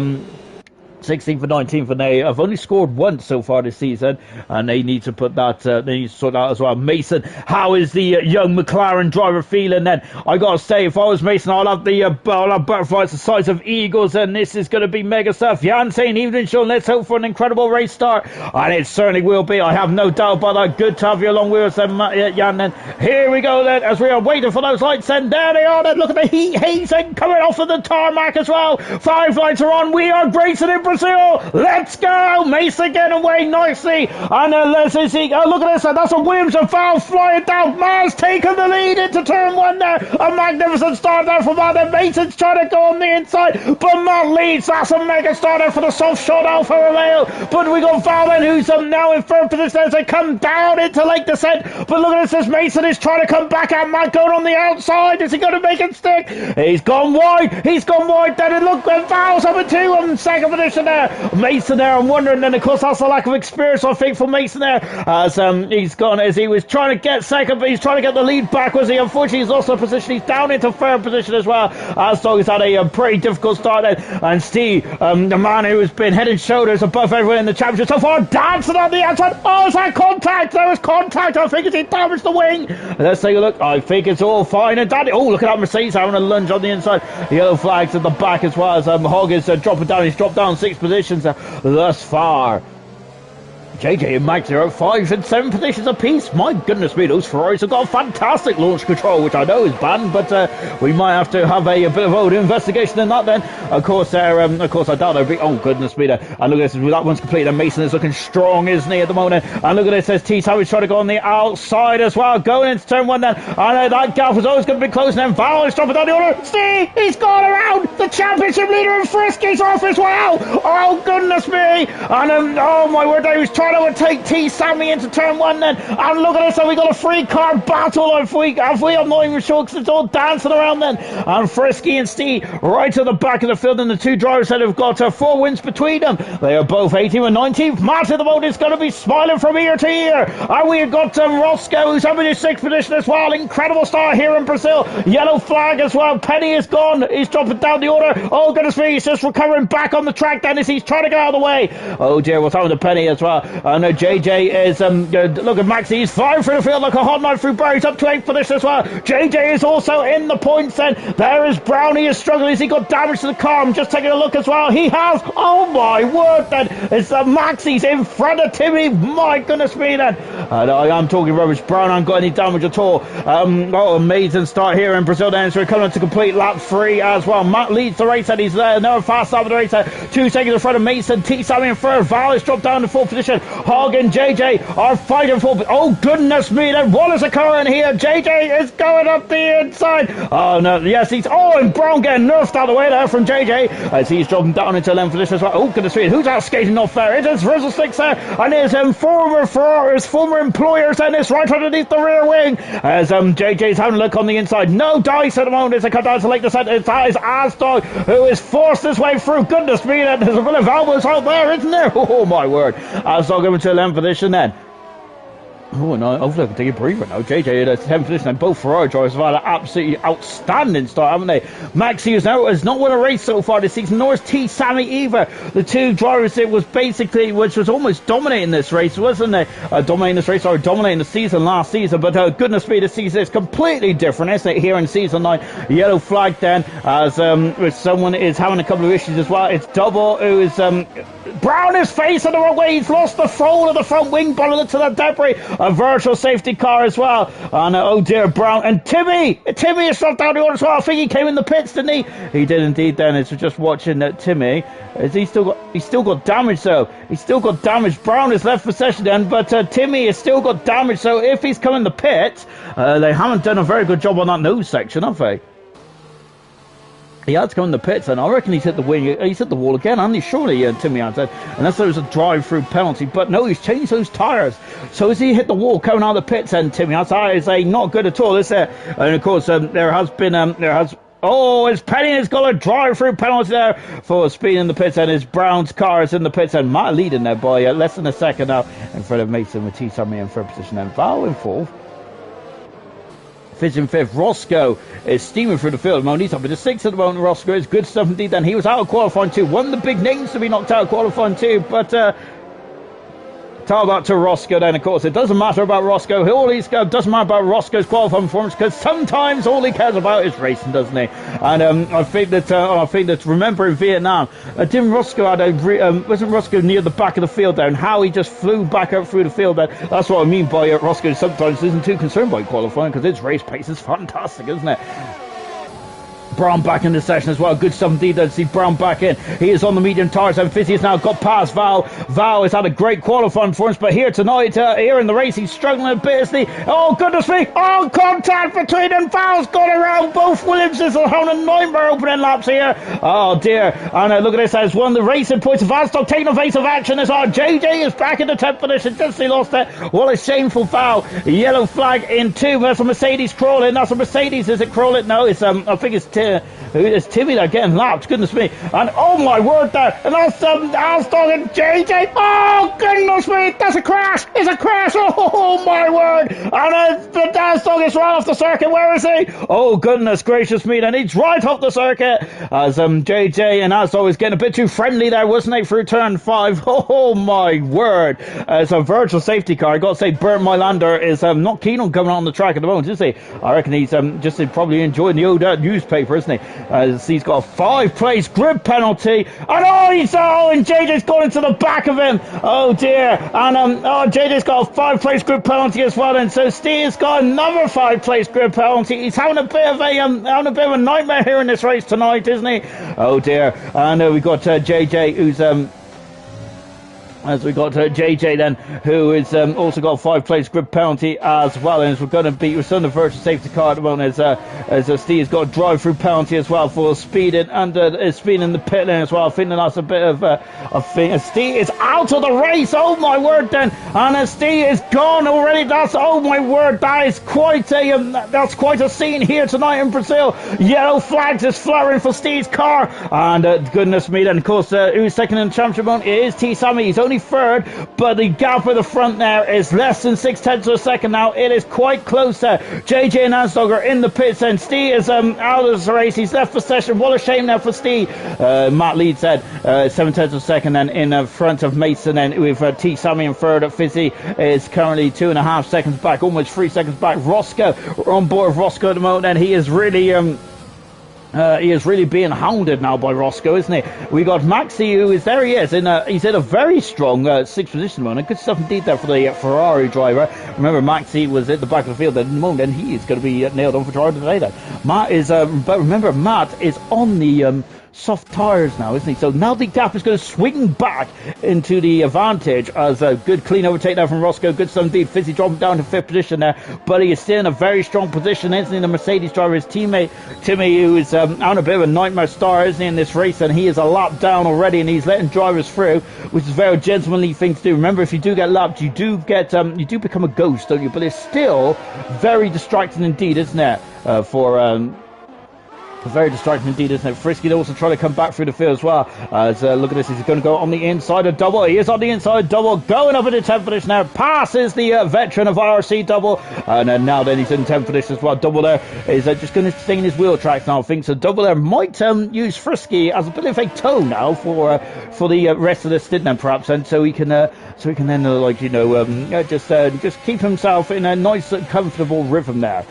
16th and 19th, and they have only scored once so far this season, and they need to put that, they need to sort that out as well. Mason, how is the young McLaren driver feeling then? I gotta say, if I was Mason, I'll have butterflies the size of eagles, and this is going to be mega stuff. Jan saying, evening, Sean, let's hope for an incredible race start, and it certainly will be. I have no doubt about that. Good to have you along with us then, Jan. Then here we go then, as we are waiting for those lights, and there they are then. Look at the heat hazing coming off of the tarmac as well. 5 lights are on. We are racing in Brazil. Let's go. Mason getting away nicely, and let's see. Look at this. That's a Williams and foul flying down. Mars taking the lead into turn 1 there. A magnificent start there from Matt. Mason's trying to go on the inside, but Matt leads. That's a mega start there for the soft shot Alfa Romeo. But we got Fallon, who's now in third position as they come down into late descent. But look at this. Mason is trying to come back at Matt going on the outside. Is he going to make it stick? He's gone wide. Then it look, Fowles up at 2 on second position there. Mason there, I'm wondering then, of course, that's a lack of experience, I think, for Mason there, as he's gone, as he was trying to get second, but he's trying to get the lead back, was he? Unfortunately, he's lost a position. He's down into third position as well. Aston has had a pretty difficult start then, and Steve, the man who has been head and shoulders above everyone in the championship so far, dancing on the outside. Oh, is that contact? There was contact. I think he damaged the wing. Let's take a look. I think it's all fine and dandy. Oh, look at that Mercedes having a lunge on the inside. Yellow flags at the back as well, as Hogg is dropping down. He's dropped down 6 positions thus far. JJ and Max are at 5 and 7 positions apiece. My goodness me, those Ferraris have got fantastic launch control, which I know is banned, but we might have to have a bit of old investigation in that then. Of course, I doubt there'll be. Oh goodness me, and look at this, that one's complete. And Mason is looking strong, isn't he, at the moment? And look at this, as T Savage trying to go on the outside as well, going into turn one then. I know that gap was always going to be close, and then Val is dropping down the order. See, he's gone around the championship leader and Frisky's off as well. Oh goodness me, and oh my word, he was trying to overtake T Sammy into turn one then, and look at this, and we got a free car battle. Have we? I'm not even sure, because it's all dancing around then, and Frisky and Steve right to the back of the field, and the two drivers that have got 4 wins between them. They are both 18th and 19th. Matt at the moment is going to be smiling from ear to ear, and we've got Roscoe, who's having his 6th position as well. Incredible start here in Brazil. Yellow flag as well. Penny is gone, he's dropping down the order. Oh goodness me, he's just recovering back on the track then as he's trying to get out of the way. Oh dear, what's happened to Penny as well? And JJ is look at Maxi, he's flying through the field like a hot knife through berries, up to 8th position as well. JJ is also in the points then. There is Brown, he is struggling. Has he got damage to the car? I'm just taking a look as well. He has. Oh my word then, it's Maxi's in front of Timmy. My goodness me then. I am talking rubbish. Brown hasn't got any damage at all. Oh, amazing start here in Brazil then, so we're coming to complete lap 3 as well. Matt leads the race and he's there. No fast start of the race. 2 seconds in front of Mason. T Sammy in third. Val has dropped down to 4th position. Hog and JJ are fighting for. Oh goodness me then, what is occurring here? JJ is going up the inside. Oh no, yes he's. Oh, and Brown getting nerfed out of the way there from JJ as he's dropping down into 11th position as well. Oh goodness me, who's out skating off there? It is Rizzle Six there, and his former employers, and it's right underneath the rear wing as JJ's having a look on the inside. No dice at the moment as they come down to Lake the Centre. That is Asdog who is forced his way through. Goodness me, there's a bit of elbows out there, isn't there? Oh my word. Asdog going to 11th position then. Oh no, hopefully I can take a breather now. JJ at 10th position, and both Ferrari drivers have had an absolutely outstanding start, haven't they? Maxi has not won a race so far this season, nor has T Sammy either. The two drivers, which was almost dominating this race, wasn't they? Dominating the season last season, but goodness me, this season is completely different, isn't it? Here in season 9, yellow flag then, as someone is having a couple of issues as well. It's Double who is Brown is facing the wrong way. He's lost the fold of the front wing bundle to the debris. A virtual safety car as well. And oh dear, Brown and Timmy has dropped down the order as well. I think he came in the pits, didn't he? He did indeed. Then it's just watching Timmy. He's still got damage though. He's still got damage. Brown has left possession then, but Timmy has still got damage. So if he's coming the pit, they haven't done a very good job on that nose section, have they? He had to go in the pits, and I reckon he's hit the wing. He's hit the wall again, hasn't he? Surely, Timmy had said, unless there was a drive-through penalty. But no, he's changed those tyres. So as he hit the wall coming out of the pits, and Timmy, that is not good at all, is it? And of course, there has been Oh, it's Penny has got a drive-through penalty there for speed in the pits, and his Brown's car is in the pits, and Matt leading there by less than a second now in front of Mason with T. Sammy in third position, and Val in fourth. Fifth and fifth, Roscoe is steaming through the field at the moment. He's up into 6th at the moment. Roscoe is good stuff indeed. Then he was out of qualifying 2. One of the big names to be knocked out of qualifying 2, but tell that to Roscoe then, of course. It doesn't matter about Roscoe. Doesn't matter about Roscoe's qualifying performance, because sometimes all he cares about is racing, doesn't he? And I think that remember in Vietnam, didn't Roscoe wasn't Roscoe near the back of the field there, and how he just flew back out through the field there. That's what I mean by Roscoe sometimes isn't too concerned by qualifying, because its race pace is fantastic, isn't it? Brown back in the session as well. Good stuff indeed to see Brown back in. He is on the medium tires, and Fizzy has now got past Val. Val has had a great qualifying performance, but here tonight, here in the race, he's struggling a bit, isn't he? Oh, goodness me! Oh, contact between them. Val's gone around both Williamses are having a nightmare opening laps here. Oh, dear. And look at this, as one of the racing points of Valstock taking evasive action as well. JJ is back in the 10th position, just he lost it. What a shameful foul. Yellow flag in 2. That's a Mercedes crawling. That's a Mercedes. Is it crawling? No, it's I think it's Timmy there getting lapped. Goodness me. And oh my word there. And that's Alston and JJ. Oh goodness me. That's a crash. It's a crash. Oh my word. And the Alston is right off the circuit. Where is he? Oh goodness gracious me. And he's right off the circuit as JJ and Alston is getting a bit too friendly there, wasn't he, through turn 5. Oh my word. It's a virtual safety car. I got to say, Bernd Mylander is not keen on coming on the track at the moment, is he? I reckon he's just probably enjoying the old newspaper, isn't he? as he's got a 5-place grid penalty. And JJ's gone into the back of him. Oh dear. And JJ's got a 5-place grid penalty as well. And so Steve's got another 5-place grid penalty. He's having a bit of a nightmare here in this race tonight, isn't he? Oh dear. And we've got JJ, who's as we got JJ then, who is also got a 5-place grid penalty as well, and we're still on the verge of safety car at the moment as Steve's got a drive-through penalty as well for speeding and speeding in the pit lane as well. I think that's a bit of a thing. Steve is out of the race. Oh my word! Then and Steve is gone already. Oh my word! That is quite a scene here tonight in Brazil. Yellow flags is flaring for Steve's car, and goodness me! Then of course, who's second in the championship mode? It is T. Sammy. He's only third, but the gap at the front there is less than 0.6 of a second now. It is quite close there. JJ and Ansdog are in the pits, and Steve is out of the race. He's left the session. What a shame now for Steve. Matt leads at 0.7 of a second, and in front of Mason, and with T. Sammy in third. Fizzy is currently 2.5 seconds back, almost 3 seconds back. Roscoe, we're on board with Roscoe at the moment, and he is really being hounded now by Roscoe, isn't he? We got Maxi, who is there. He is he's in a very strong 6th position moment. Good stuff indeed there for the Ferrari driver. Remember, Maxi was at the back of the field at the moment, and he is going to be nailed on for driver today. Then Matt is, but remember, Matt is on the soft tyres now, isn't he? So now the gap is going to swing back into the advantage as a good clean overtake there from Roscoe. Good stuff indeed. Fizzy dropping down to 5th position there, but he is still in a very strong position, isn't he? The Mercedes driver, his teammate Timmy, who is on a bit of a nightmare star, isn't he, in this race, and he is a lap down already, and he's letting drivers through, which is a very gentlemanly thing to do. Remember, if you do get lapped, you do become a ghost, don't you? But it's still very distracting indeed, isn't it? Very distracting indeed, isn't it? Frisky also trying to come back through the field as well. Look at this, he's going to go on the inside of double. He is on the inside double, going up into 10th position now. Passes the veteran of IRC double, and now then he's in 10th position as well. Double there is just going to stay in his wheel tracks now, I think. So double there might use Frisky as a bit of a tow now for the rest of the stint then, perhaps, and so he can then just keep himself in a nice comfortable rhythm there.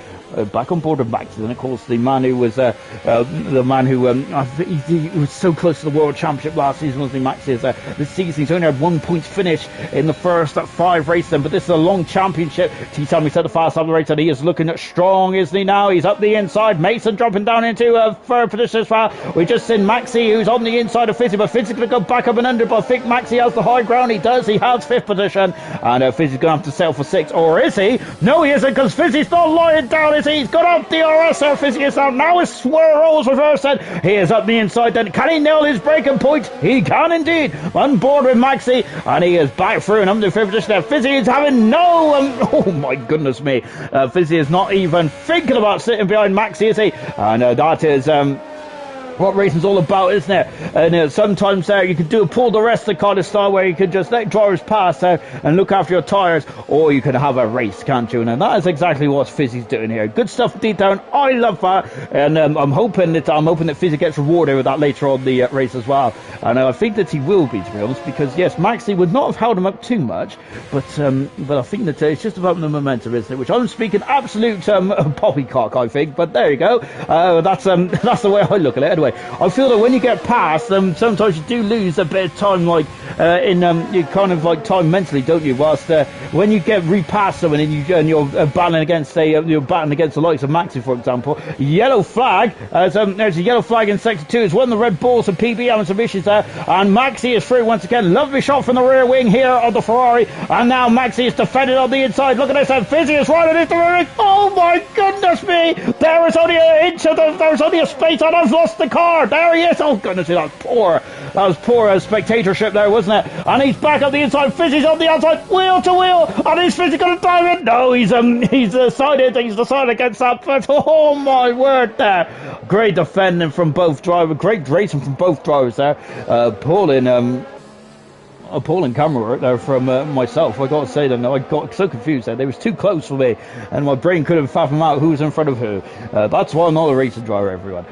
Back on board with Max, and of course the man who was I think he was so close to the World Championship last season, wasn't he? Max is this season he's only had 1 point finish in the first 5 races, but this is a long championship. T-Sammy set the fast up the race, and he is looking strong, isn't he? Now he's up the inside. Mason dropping down into 3rd position as well. We just seen Maxi, who's on the inside of Fizzy, but Fizzy's going to go back up and under, but I think Maxi has the high ground. He does. He has 5th position, and Fizzy's going to have to settle for 6th, or is he? No, he isn't, because Fizzy's not lying down. He's got up the RS surface. He is now his swirls reversed. He is up the inside. Then can he nail his breaking point? He can indeed. On board with Maxi, and he is back through and up to 5th position there. Fizzy is having no. Oh my goodness me! Fizzy is not even thinking about sitting behind Maxi, is he? And that is what racing's all about, isn't it? And sometimes you can do a pull the rest of the kind of style where you can just let drivers pass and look after your tyres, or you can have a race, can't you? And that is exactly what Fizzy's doing here. Good stuff indeed, Darren. I love that, and I'm hoping that Fizzy gets rewarded with that later on the race as well. And I think that he will be, to be honest, because yes, Maxi would not have held him up too much, but I think that it's just about the momentum, isn't it? Which I'm speaking absolute poppycock, I think. But there you go. That's the way I look at it. Anyway, I feel that when you get past them, sometimes you do lose a bit of time, like you kind of like time mentally, don't you? Whilst when you get repast someone and you're battling against the likes of Maxi, for example. Yellow flag. There's a yellow flag in sector 2. It's one of the Red Bulls and PB having some issues there, and Maxi is through once again. Lovely shot from the rear wing here of the Ferrari, and now Maxi is defended on the inside. Look at this, and Fizzy is right into the rear wing. Oh my goodness me! There is only an inch there's only a space, and I've lost the car. There he is. Oh goodness me, that was poor spectatorship there, wasn't it? And he's back on the inside. Fizzy's on the outside, wheel to wheel, and is Fizzy going to dive in? No, he's decided against that. But oh my word, there, great defending from both drivers, great racing from both drivers there. Paulin, appalling camera work there from myself. I got to say that I got so confused there. They was too close for me, and my brain couldn't fathom out who was in front of who. That's why I'm not a racing driver, everyone.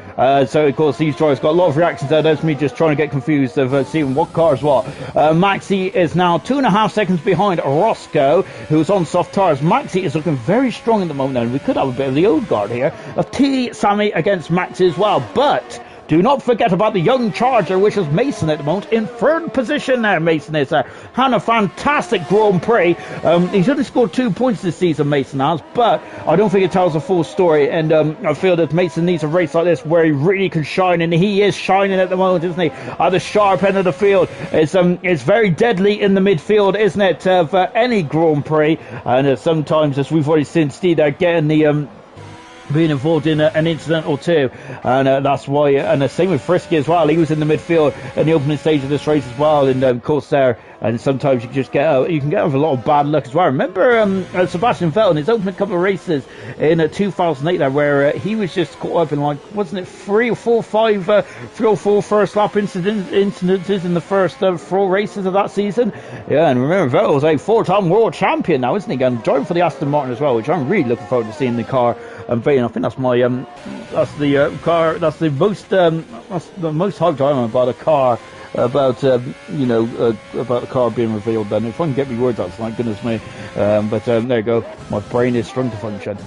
So of course these drivers got a lot of reactions there. That's me just trying to get confused of seeing what car's what. Maxi is now 2.5 seconds behind Roscoe, who's on soft tires. Maxi is looking very strong at the moment, and we could have a bit of the old guard here of T. Sammy against Maxi as well, but do not forget about the young Charger, which is Mason at the moment. In third position there, Mason is there. Had a fantastic Grand Prix. He's only scored 2 points this season, Mason has, but I don't think it tells the full story. And I feel that Mason needs a race like this where he really can shine, and he is shining at the moment, isn't he? At the sharp end of the field. It's very deadly in the midfield, isn't it, for any Grand Prix? And sometimes, as we've already seen, Steve there getting the being involved in an incident or two, and that's why, and the same with Frisky as well. He was in the midfield in the opening stage of this race as well, and of course there, and sometimes you can just you can get with a lot of bad luck as well. Remember Sebastian Vettel in his opening couple of races in 2008 there, where he was just caught up in, like, wasn't it 3 or 4 first lap incidences in the first 4 races of that season? Yeah, and remember Vettel's a 4-time world champion now, isn't he? And driving for the Aston Martin as well, which I'm really looking forward to seeing the car. I think that's my that's the car. That's the most hyped I am about a car. About about the car being revealed. Then, if I can get me words out, thank goodness me. But there you go. My brain is strung to function.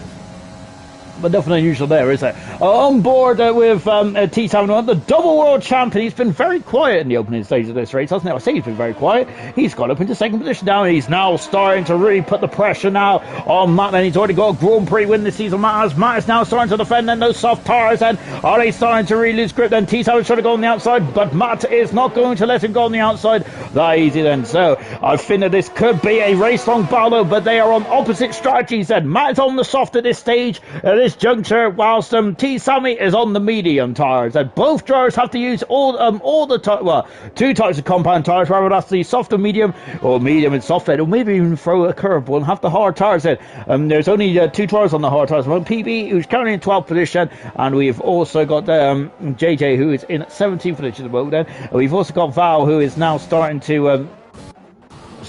But nothing unusual there, is it? On board with T71, the double world champion. He's been very quiet in the opening stage of this race, hasn't he? I say he's been very quiet. He's got up into second position now, and he's now starting to really put the pressure now on Matt. And he's already got a Grand Prix win this season. Matt is now starting to defend, and those soft tires, and are they starting to really lose grip? Then T7 trying to go on the outside, but Matt is not going to let him go on the outside that easy then. So I think that this could be a race-long battle, but they are on opposite strategies then. Matt is on the soft at this stage, this juncture, whilst T. Sammy is on the medium tyres. And both drivers have to use all the 2 types of compound tyres, rather. That's the soft and medium, or medium and soft, or maybe even throw a curveball and have the hard tyres in. There's only 2 drivers on the hard tyres. PB, who's currently in 12th position, and we've also got JJ, who is in 17th position at the moment. And we've also got Val, who is now starting to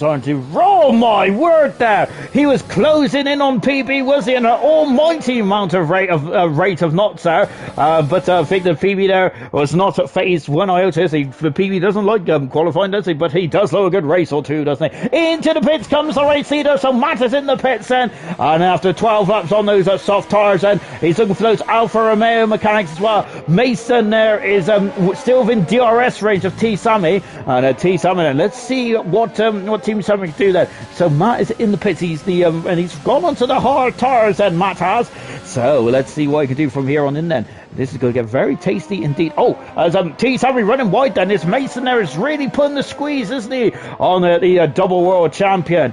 oh my word there, he was closing in on PB, was he? An almighty amount of rate of knots there, but I think the PB there was not phased one iota. The PB doesn't like qualifying, does he? But he does love a good race or two, doesn't he? Into the pits comes the race leader, so Matt is in the pits then, and after 12 laps on those soft tyres, then he's looking for those Alfa Romeo mechanics as well. Mason there is still within DRS range of T. Sammy, and T. Sammy, and let's see what Team Sammy can do that. So Matt is in the pits. He's and he's gone onto the hard tires, and Matt has. So let's see what he can do from here on in then. This is going to get very tasty indeed. Oh, as T. Sammy running wide then, this Mason there is really putting the squeeze, isn't he, on the double world champion.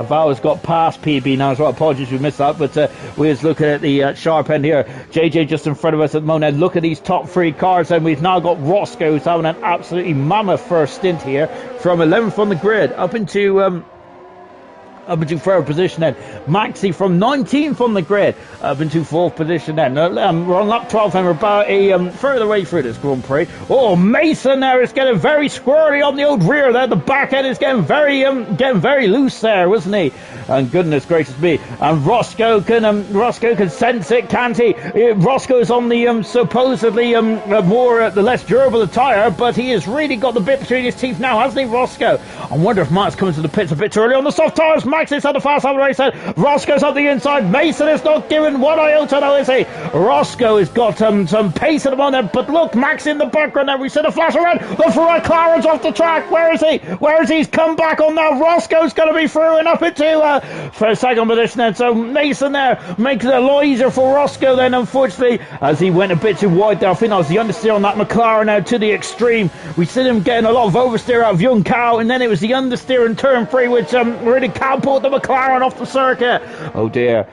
Val has got past PB now as well. Apologies we missed that, but we're just looking at the sharp end here. JJ just in front of us at the moment. And look at these top 3 cars, and we've now got Roscoe, who's having an absolutely mammoth first stint here, from 11th on the grid up into third position then. Maxi from 19th on the grid up into 4th position then. We're on lap 12 and we're about a further way through this Grand Prix. Oh, Mason there is getting very squirrely on the old rear there. The back end is getting very loose there, wasn't he? And goodness gracious me. And Roscoe can sense it, can't he? Roscoe's on the supposedly the less durable tyre, but he has really got the bit between his teeth now, hasn't he, Roscoe? I wonder if Matt's coming to the pits a bit too early on the soft tyres. Max is on the fast lap of the race. Roscoe's on the inside. Mason is not giving one iota now, is he? Roscoe has got some pace at the moment, but look, Max in the background there. We see the flash around. The McLaren's off the track. Where is he? He's come back on now. Roscoe's going to be through and up into for a second position then. So Mason there makes it a lot easier for Roscoe then, unfortunately, as he went a bit too wide there. I think that was the understeer on that McLaren now to the extreme. We see him getting a lot of oversteer out of young Cow, and then it was the understeer in turn 3, which really catapulted the McLaren off the circuit. Oh dear.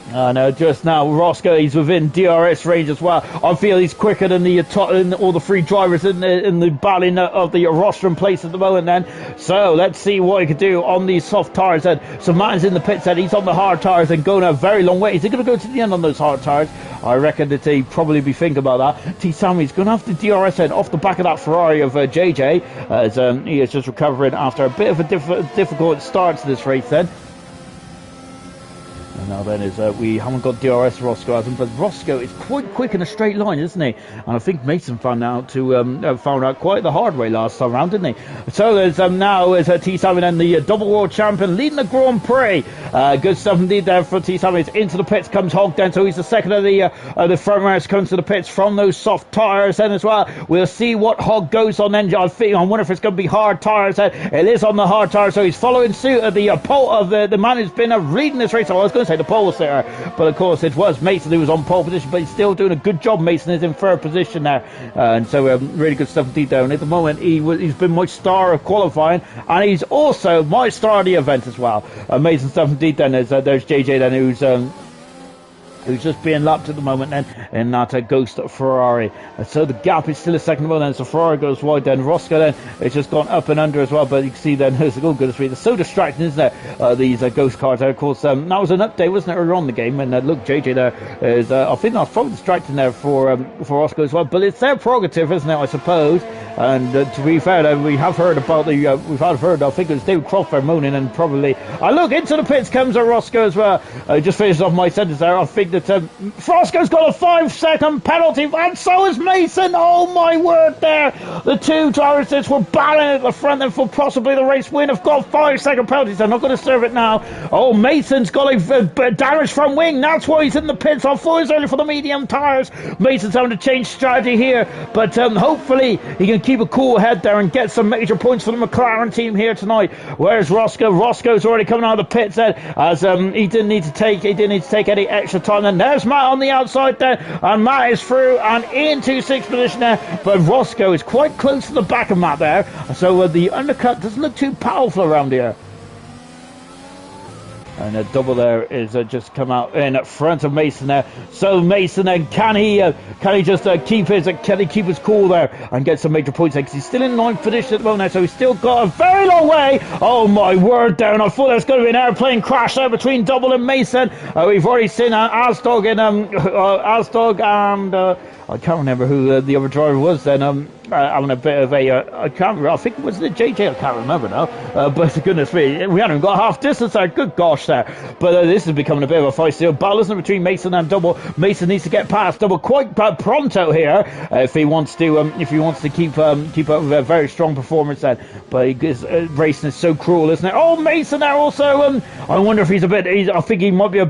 And just now, Roscoe, he's within DRS range as well. I feel he's quicker than all the three drivers in the battling of the rostrum place at the moment then. So let's see what he can do on these soft tyres then. So Matt's in the pits then. He's on the hard tyres and going a very long way. Is he going to go to the end on those hard tyres? I reckon that he'd probably be thinking about that. T. Sammy's going to have to DRS then off the back of that Ferrari of JJ as he is just recovering after a bit of a difficult start to this race then. And now then is we haven't got DRS Roscoe hasn't, but Roscoe is quite quick in a straight line, isn't he? And I think Mason found out quite the hard way last time round, didn't he? So there's now is T. Simon and the double world champion leading the Grand Prix. Good stuff indeed there for T. Simon. Into the pits comes Hogg then, so he's the second of the front runners comes to the pits from those soft tyres then as well. We'll see what Hogg goes on then. I wonder if it's going to be hard tyres then. It is on the hard tyres, so he's following suit of the pole of the man who's been leading this race. I was going to say the pole sitter, but of course it was Mason who was on pole position, but he's still doing a good job. Mason is in third position there, and so really good stuff indeed there. And at the moment he's been my star of qualifying, and he's also my star of the event as well. Amazing stuff indeed then. There's JJ then who's just being lapped at the moment then in that ghost Ferrari. And so the gap is still a second more then, so Ferrari goes wide then. Roscoe then it's just gone up and under as well, but you can see then there's oh goodness me, it's so distracting, isn't it, these ghost cars there. Of course that was an update, wasn't it, earlier on in the game, and look, JJ there is I think that's probably distracting there for Roscoe as well, but it's their prerogative, isn't it, I suppose. And to be fair, we have heard about I think it was David Croft there moaning, and probably look, into the pits comes Roscoe as well. Just finished off my sentence there. I think that Roscoe's got a 5-second penalty, and so has Mason. Oh my word there, the two drivers that were battling at the front and for possibly the race win have got 5-second penalties. They're not going to serve it now. Oh, Mason's got a damaged front wing, that's why he's in the pits. I thought it was early for the medium tyres. Mason's having to change strategy here, but hopefully he can keep a cool head there and get some major points for the McLaren team here tonight. Where's Roscoe? Roscoe's already coming out of the pits then, as he didn't need to take any extra time. And there's Matt on the outside there, and Matt is through and into sixth position there, but Roscoe is quite close to the back of Matt there, so the undercut doesn't look too powerful around here. And a double there is just come out in front of Mason there. So Mason then, can he just keep his cool there and get some major points there, because he's still in ninth position at the moment now, so he's still got a very long way. Oh my word there, and I thought there was going to be an airplane crash there between Double and Mason. We've already seen Asdog and I can't remember who the other driver was then. Having a bit of I think it was the JJ, I can't remember now, but goodness me, we haven't got half distance there, good gosh there. But this is becoming a bit of a feisty battle, isn't it, between Mason and Double. Mason needs to get past Double quite pronto here if he wants to keep up with a very strong performance then. But racing is so cruel, isn't it? Oh, Mason there also, I wonder if I think he might be a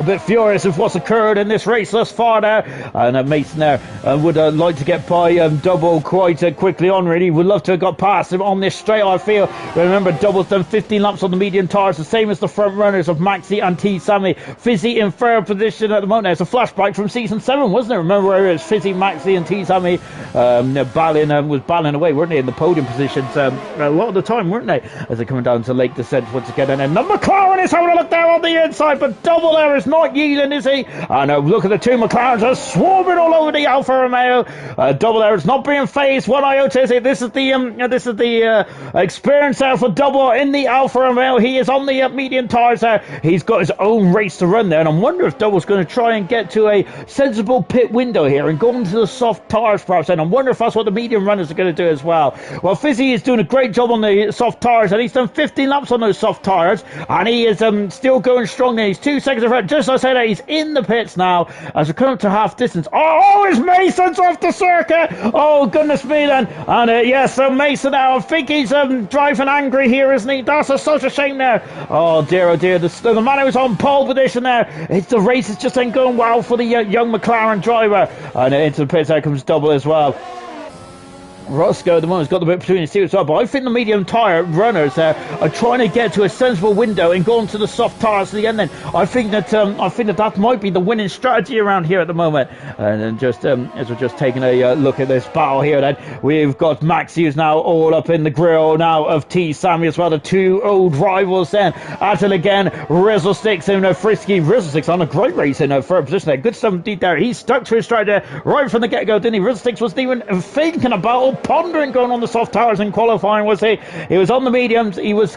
bit furious with what's occurred in this race thus far there, and Mason there would like to get by Double quite quickly on, really. Would love to have got past him on this straight, I feel. Remember, Double's done 15 laps on the medium tyres, the same as the front runners of Maxi and T. Sammy. Fizzy in third position at the moment. There's a flashback from season 7, wasn't it? Remember where it was Fizzy, Maxi and T. Sammy was battling away, weren't they, in the podium positions a lot of the time, weren't they, as they're coming down to lake descent once again. And then the McLaren is having a look there on the inside, but Double there is not yielding, is he? And look at the two McLarens are swarming all over the Alfa Romeo. Double there is not being phased one iota, is it? This is the experience there for Double in the Alfa Romeo. He is on the medium tyres there. He's got his own race to run there, and I wonder if Double's going to try and get to a sensible pit window here and go into the soft tyres perhaps, and I wonder if that's what the medium runners are going to do as well. Well, Fizzy is doing a great job on the soft tyres, and he's done 15 laps on those soft tyres, and he is still going strong there. He's 2 seconds ahead, just as I said, he's in the pits now as we come up to half distance. Oh, it's Mason's off the circuit. Oh, goodness me then. And yes, so Mason now, I think he's driving angry here, isn't he? That's such a shame there. Oh dear, the man who's on pole position there. The race is just ain't going well for the young McLaren driver. And into the pits there comes Double as well. Roscoe at the moment's got the bit between his teeth as well, but I think the medium tyre runners are trying to get to a sensible window and go into the soft tyres at the end. Then I think that might be the winning strategy around here at the moment. And then just as we're just taking a look at this battle here, then we've got Maxi who's now all up in the grill now of T Sammy as well. The two old rivals then at it again. Rizzlesticks in a frisky. Rizzlesticks on a great race in a third position there. Good stuff indeed there. He stuck to his stride there right from the get go, didn't he? Rizzlesticks wasn't even thinking about or pondering going on the soft tires in qualifying, was he? He was on the mediums. He was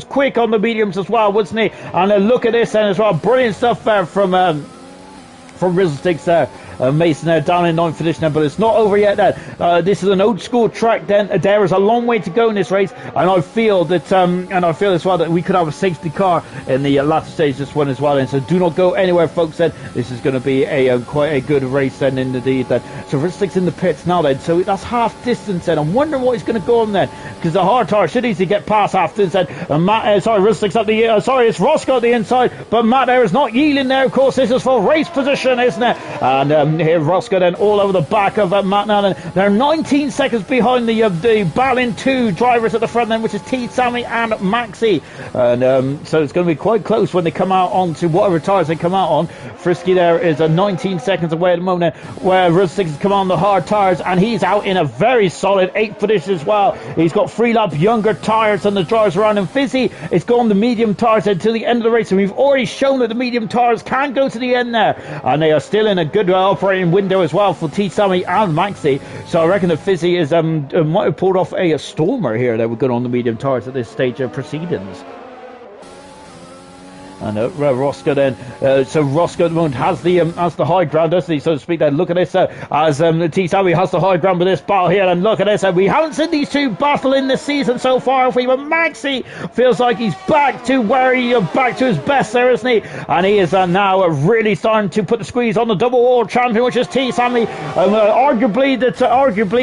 quick on the mediums as well, wasn't he? And look at this then as well. Brilliant stuff there from Rizzlesticks there. Mason there down in 9th position, but it's not over yet then. This is an old school track then. There is a long way to go in this race, and I feel as well that we could have a safety car in the latter stage of this one as well. And so do not go anywhere, folks. Then this is going to be a quite a good race then indeed. Then so Rizzlesticks in the pits now then. So that's half distance then. I'm wondering what he's going to go on then, because the hard tire should easily get past half distance then. Rizzlesticks up the it's Roscoe at the inside, but Matt there is not yielding there. Of course, this is for race position, isn't it? And here Roscoe then all over the back of Matt now. They're 19 seconds behind the Balin 2 drivers at the front then, which is T Sammy and Maxi. And so it's going to be quite close when they come out onto whatever tires they come out on. Frisky there is 19 seconds away at the moment, where Rizzlesticks has come on the hard tires, and he's out in a very solid 8th position as well. He's got 3-lap younger tires than the drivers around him. Fizzy is going the medium tires until the end of the race, and we've already shown that the medium tires can go to the end there, and they are still in a good operating window as well for T Sammy and Maxi. So I reckon that Fizzy is might have pulled off a stormer here that we're going on the medium tires at this stage of proceedings. And Roscoe then, so Roscoe at the moment has the high ground, doesn't he, so to speak. Then look at this, as T Sammy has the high ground with this battle here, and look at this. We haven't seen these two battle in this season so far, have we? But Maxi feels like he's back to back to his best there, isn't he? And he is now really starting to put the squeeze on the double world champion, which is T Sammy. Arguably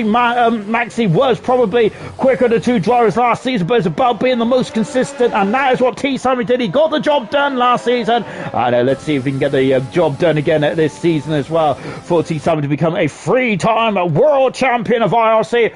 Maxi was probably quicker than two drivers last season, but it's about being the most consistent, and that is what T Sammy did. He got the job done last season, and let's see if we can get the job done again this season as well for T Sammy to become a 3-time world champion of IRC.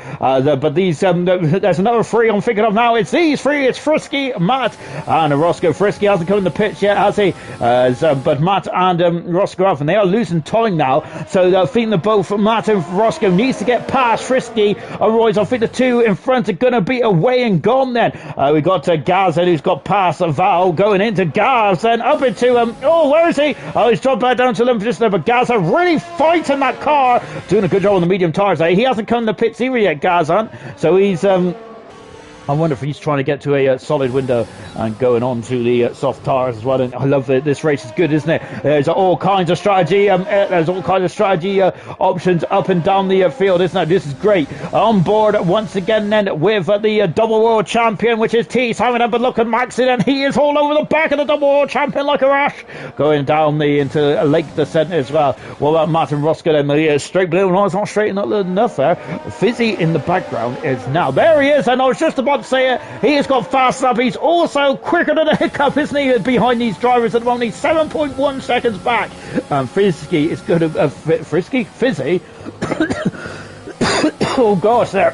But these there's another 3 I'm thinking of now. It's these 3. It's Frisky, Matt, and Roscoe. Frisky hasn't come in the pitch yet, has he? But Matt and Roscoe have, and they are losing time now. So I think that both Matt and Roscoe needs to get past Frisky, otherwise I think the two in front are going to be away and gone then. We got Gaz who's got past Val, going into Gaz, then up into where is he? Oh, he's dropped back down to 11th position there, but Gaz are really fighting that car, doing a good job on the medium tires there. He hasn't come to the pits either yet, Gaz, so he's I wonder if he's trying to get to a solid window and going on to the soft tires as well. And I love that this race is good, isn't it? There's all kinds of strategy. There's all kinds of strategy options up and down the field, isn't it? This is great. On board once again then with the double world champion, which is T Sammy. But look at Maxi, and he is all over the back of the double world champion like a rash, going down into Lake Descent as well. What about Martin Roscoe then? The straight blue. No, it's not straight enough there. Fizzy in the background is now. There he is, and I was just about to say it. He has got fast up. He's also quicker than a hiccup, isn't he, behind these drivers at the moment? He's 7.1 seconds back. Frisky is good. Fizzy. Oh gosh, there.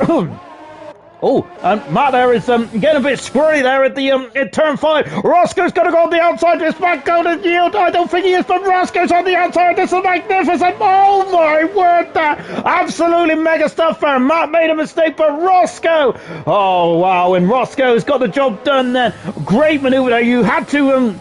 Oh, and Matt there is getting a bit squirrely there at the in turn 5. Roscoe's going to go on the outside. This back going to yield. I don't think he is, but Roscoe's on the outside. This is magnificent. Oh my word, that absolutely mega stuff there. Matt made a mistake, but Roscoe. Oh wow, and Roscoe's got the job done then. Great manoeuvre there. You had to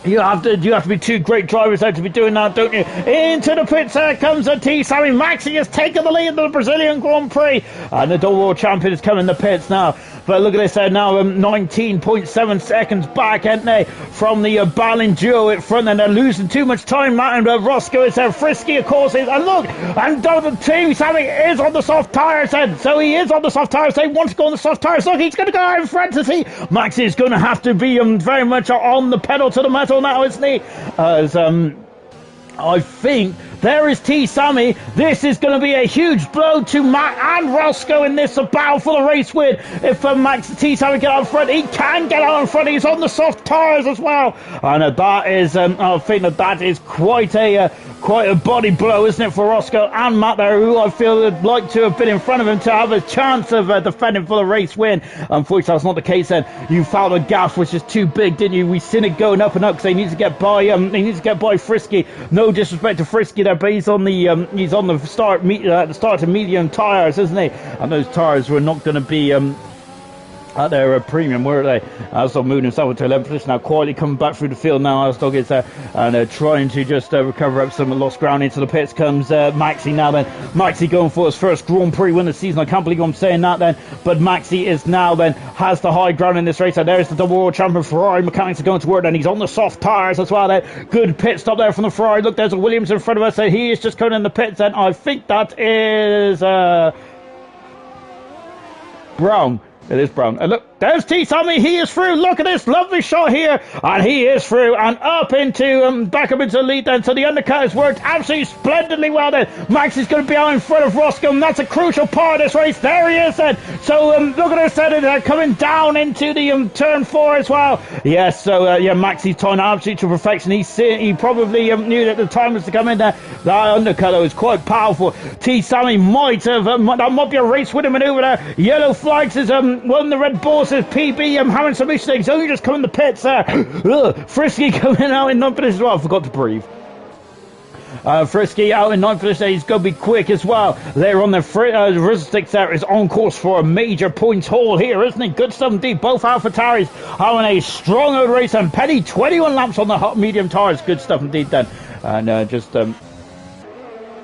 You have to be two great drivers out to be doing that, don't you? Into the pits there comes a T Sammy. Maxi has taken the lead in the Brazilian Grand Prix, and the double world champion is coming in the pits now. But look at this there now, 19.7 seconds back, ain't they, from the Balin duo at front, and they're losing too much time. Matt and Roscoe is there. Frisky, of course, is, and look, and T Sammy is on the soft tyres then. So he is on the soft tyres. They want to go on the soft tyres. Look, he's going to go out in front to see. Maxi is going to have to be very much on the pedal to the metal now, isn't he? As I think there is T Sammy. This is going to be a huge blow to Matt and Roscoe in this battle for the race win. If T Sammy get out in front, he can get out in front. He's on the soft tyres as well, and that is I think that is quite a Quite a body blow, isn't it, for Roscoe and Matt there, who I feel would like to have been in front of him to have a chance of defending for the race win. Unfortunately, that's not the case then. You found a gap which is too big, didn't you? We seen it going up and up because they need to get by. They need to get by Frisky. No disrespect to Frisky there, but he's on the start to medium tyres, isn't he? And those tyres were not going to be at their premium, were they? Asdog moving himself into 11th position now, quietly coming back through the field now. Asdog is there and trying to just recover up some lost ground. Into the pits comes Maxi now then. Maxi going for his first Grand Prix win of the season. I can't believe I'm saying that then, but Maxi is now then has the high ground in this race. And there's the double world champion Ferrari mechanics are going to work, and he's on the soft tyres as well then. Good pit stop there from the Ferrari. Look, there's a Williams in front of us, and he is just coming in the pits, and I think that is Brown. It is Brown. And look, there's T. Sammy. He is through. Look at this lovely shot here. And he is through and up into, back up into the lead then. So the undercut has worked absolutely splendidly well then. Max is going to be out in front of Roscoe, and that's a crucial part of this race. There he is then. So look at this then. Coming down into the turn 4 as well. Yes, so yeah, Maxi's tying absolutely to perfection. He probably knew that the time was to come in there. That undercut though is quite powerful. T. Sammy might have, that might be a race winning maneuver there. Yellow flags is one of the Red Bulls is PB having some mistakes. Only just coming the pits there. Frisky coming out in 9th position as well. I forgot to breathe. Frisky out in 9th position. He's going to be quick as well. There on the Rizzle Sticks there is on course for a major points haul here, isn't it? Good stuff indeed. Both AlphaTauris having a strong old race, and Penny 21 laps on the hot medium tyres. Good stuff indeed then. And just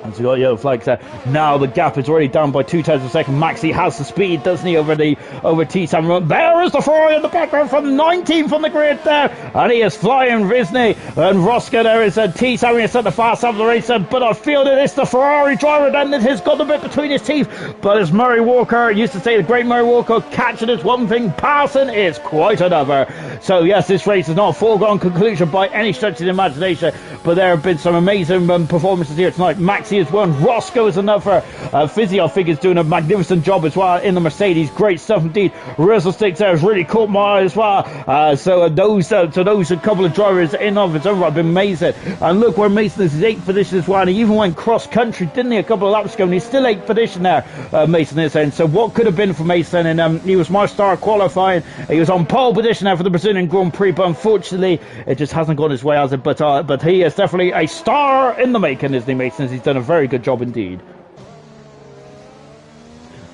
and so we got yellow flags there. Now the gap is already down by 2 tenths of a second. Maxi has the speed, doesn't he, over T-Sam. There is the Ferrari in the background from 19th on the grid there. And he is flying, isn't he? And Roscoe there is T-Sam. He's at the fast half of the race. But I feel that it's the Ferrari driver then that has got the bit between his teeth. But as Murray Walker used to say, the great Murray Walker, catching is one thing, passing is quite another. So yes, this race is not a foregone conclusion by any stretch of the imagination. But there have been some amazing performances here tonight. Maxi is one, Roscoe is another. Fizzy, I think, is doing a magnificent job as well in the Mercedes. Great stuff indeed. Rizzle Sticks there has really caught my eye as well. So those a couple of drivers in of its own right have been amazing. And look where Mason is, his 8th position as well. And he even went cross country, didn't he, a couple of laps ago? And he's still 8th position there, Mason is. And so what could have been for Mason? And he was my star qualifying. He was on pole position there for the Brazilian Grand Prix, but unfortunately it just hasn't gone his way, has it? But he is definitely a star in the making, isn't he, Mason? He's done a very good job indeed.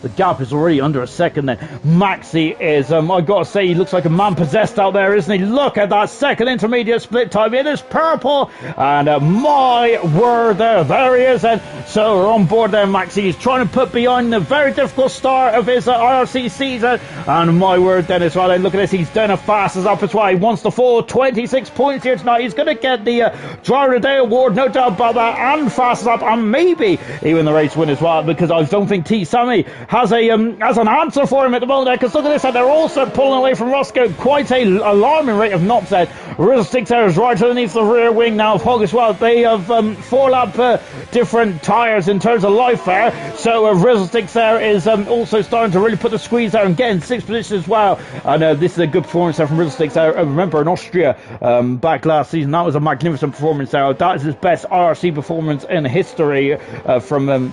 The gap is already under a second then. Maxi is, I gotta say, he looks like a man possessed out there, isn't he? Look at that second intermediate split time. It is purple. And my word there he is. And so we're on board there, Maxi. He's trying to put behind the very difficult start of his IRC season. And my word then as well. And look at this. He's done a fastest up as well. He wants the full 26 points here tonight. He's going to get the Driver of the Day award, no doubt about that. And fastest up. And maybe even the race win as well. Because I don't think T. Sammy has an answer for him at the moment, because look at this, and they're also pulling away from Roscoe. Quite an alarming rate of knots there. Rizzle Sticks there is right underneath the rear wing now of Hog as well. They have 4-lap different tyres in terms of life there. So Rizzle Sticks there is also starting to really put the squeeze there and getting 6th position as well. And this is a good performance there from Rizzle Sticks there. Remember in Austria back last season, that was a magnificent performance there. That is his best RC performance in history from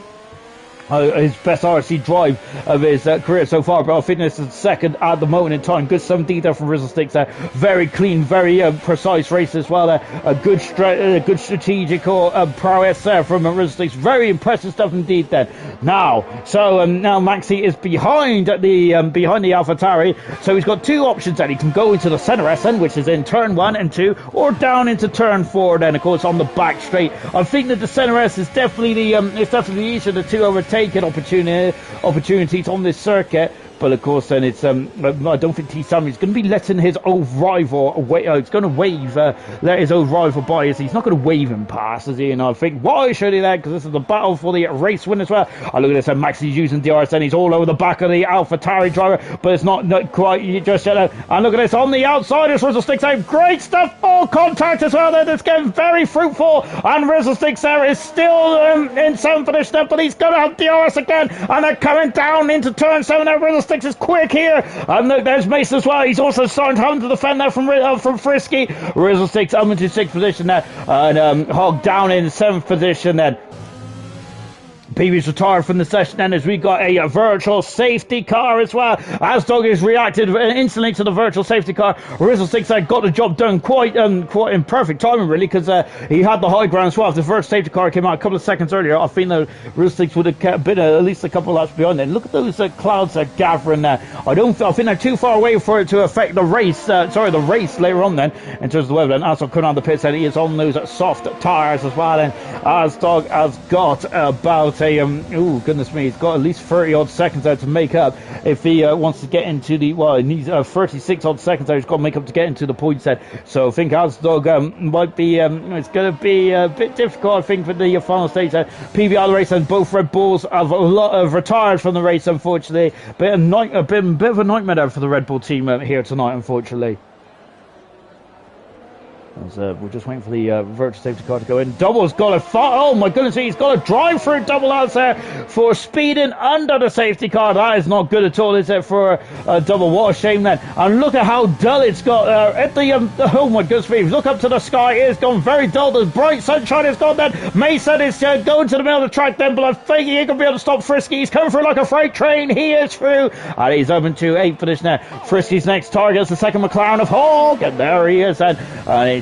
his best RC drive of his career so far. But I think this is second at the moment in time. Good some detail from Rizzle Sticks there. Very clean, very precise race as well there. A good strategical prowess there from Rizzle Sticks. Very impressive stuff indeed then. Now Maxi is behind the AlphaTauri. So he's got two options then. He can go into the center SN, which is in turn 1 and 2, or down into turn 4 then, of course, on the back straight. I think that the center S is definitely the easier of the two overtaken opportunities on this circuit. But of course, then it's I don't think T. Sammy is going to be letting his old rival away. He's going to let his old rival by. He's not going to wave him past, is he? And I think why should he then? Because this is the battle for the race win as well. I look at this, and Maxi's using DRS, and he's all over the back of the AlphaTauri driver, but it's not quite just yet. And look at this on the outside. It's Rizzle Sticks out. Great stuff. All contact as well. That's getting very fruitful. And Rizzle Sticks there is still in 7th position, but he's going to have DRS again, and they're coming down into turn 7 there. Rizzle Riddlesticks is quick here. And look, there's Mason as well. He's also starting to defend that from Frisky. Riddlesticks up into 6th position there. And Hog down in 7th position then. PB's retired from the session then, as we got a virtual safety car as well. Asdog has reacted instantly to the virtual safety car. Riddlesticks got the job done quite in perfect timing, really, because he had the high ground as well. If the virtual safety car came out a couple of seconds earlier, I think the Riddlesticks would have been at least a couple of laps behind then. Look at those clouds gathering there. I think they're too far away for it to affect the race. The race later on then, in terms of the weather. And Asdog coming on the pit, said he is on those soft tyres as well. And Asdog has got about oh goodness me, he's got at least 30 odd seconds out to make up if he wants to get into the, well, he needs 36 odd seconds out he's got to make up to get into the point set. So I think Asdog might be it's going to be a bit difficult, I think, for the final stage. PB out of the race, and both Red Bulls have retired from the race, unfortunately. Bit of a nightmare there for the Red Bull team here tonight, unfortunately. We're just waiting for the virtual safety car to go in. Double's got a oh my goodness, he's got a drive-through double out there for speeding under the safety car. That is not good at all, is it, for a double? What a shame then. And look at how dull it's got at the oh my goodness me, look up to the sky. It has gone very dull. The bright sunshine has gone then. Mason is going to the middle of the track then, but I think he ain't going to be able to stop Frisky. He's coming through like a freight train. He is through, and he's up into 8th position there. Frisky's next target is the second McLaren of Hog, and there he is. And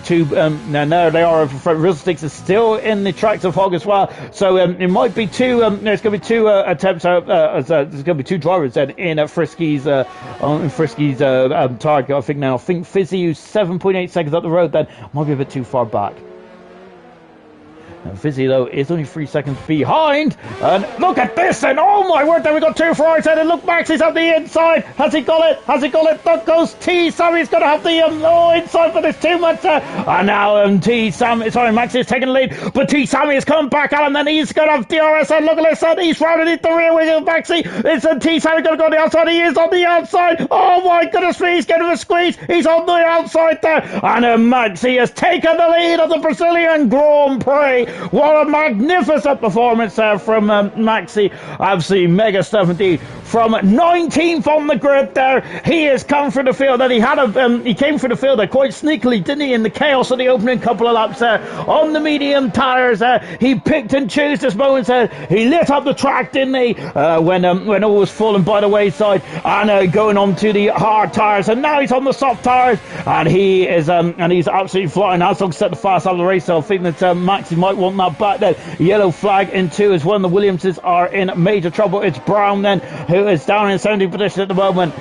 now there they are. Riddlesticks is still in the tracks of Hog as well. So it might be two. There's going to be two attempts. There's going to be two drivers then in Frisky's target. I think now. I think Fizzy, who's 7.8 seconds up the road, then might be a bit too far back. And Fizzy, though, is only 3 seconds behind. And look at this, and oh my word, there we got two Ferraris, and look, Max is on the inside. Has he got it? Has he got it? That goes T. Sammy's going to have the inside, but there's too much. And now Max is taking the lead, but T. Sammy is coming back at him, and he's going to have DRS. And look at this, and he's rounded into the rear wing of Maxi. It's T. Sammy going to go on the outside. He is on the outside. Oh my goodness me, he's getting a squeeze. He's on the outside there. And Maxi has taken the lead of the Brazilian Grand Prix. What a magnificent performance there from Maxi. Absolutely mega stuff indeed. From 19th on the grid there, he has come through the field, and he came through the field there quite sneakily, didn't he, in the chaos of the opening couple of laps there on the medium tyres. He picked and chose this moment there. He lit up the track, didn't he, when all was falling by the wayside, and going on to the hard tyres, and now he's on the soft tyres, and he's absolutely flying. Asdog set the fast out of the race, so I think that Maxi might want that back then. Yellow flag in 2 as one of the Williamses are in major trouble. It's Brown then, who is down in 70th position at the moment.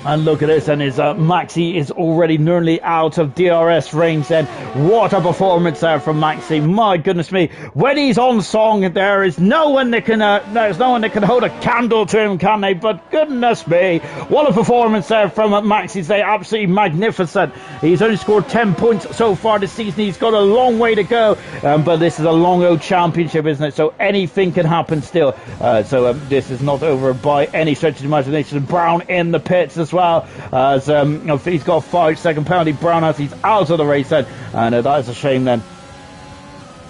And look at this, and his Maxi is already nearly out of DRS range then. What a performance there from Maxi. My goodness me. When he's on song, there's no one that can hold a candle to him, can they? But goodness me, what a performance there from Maxi today. Absolutely magnificent. He's only scored 10 points so far this season. He's got a long way to go, but this is a long old championship, isn't it? So anything can happen still. So this is not over by any stretch of the imagination. Brown in the pits as well, as he's got a 5-second penalty. Brown as he's out of the race then, and that is a shame then.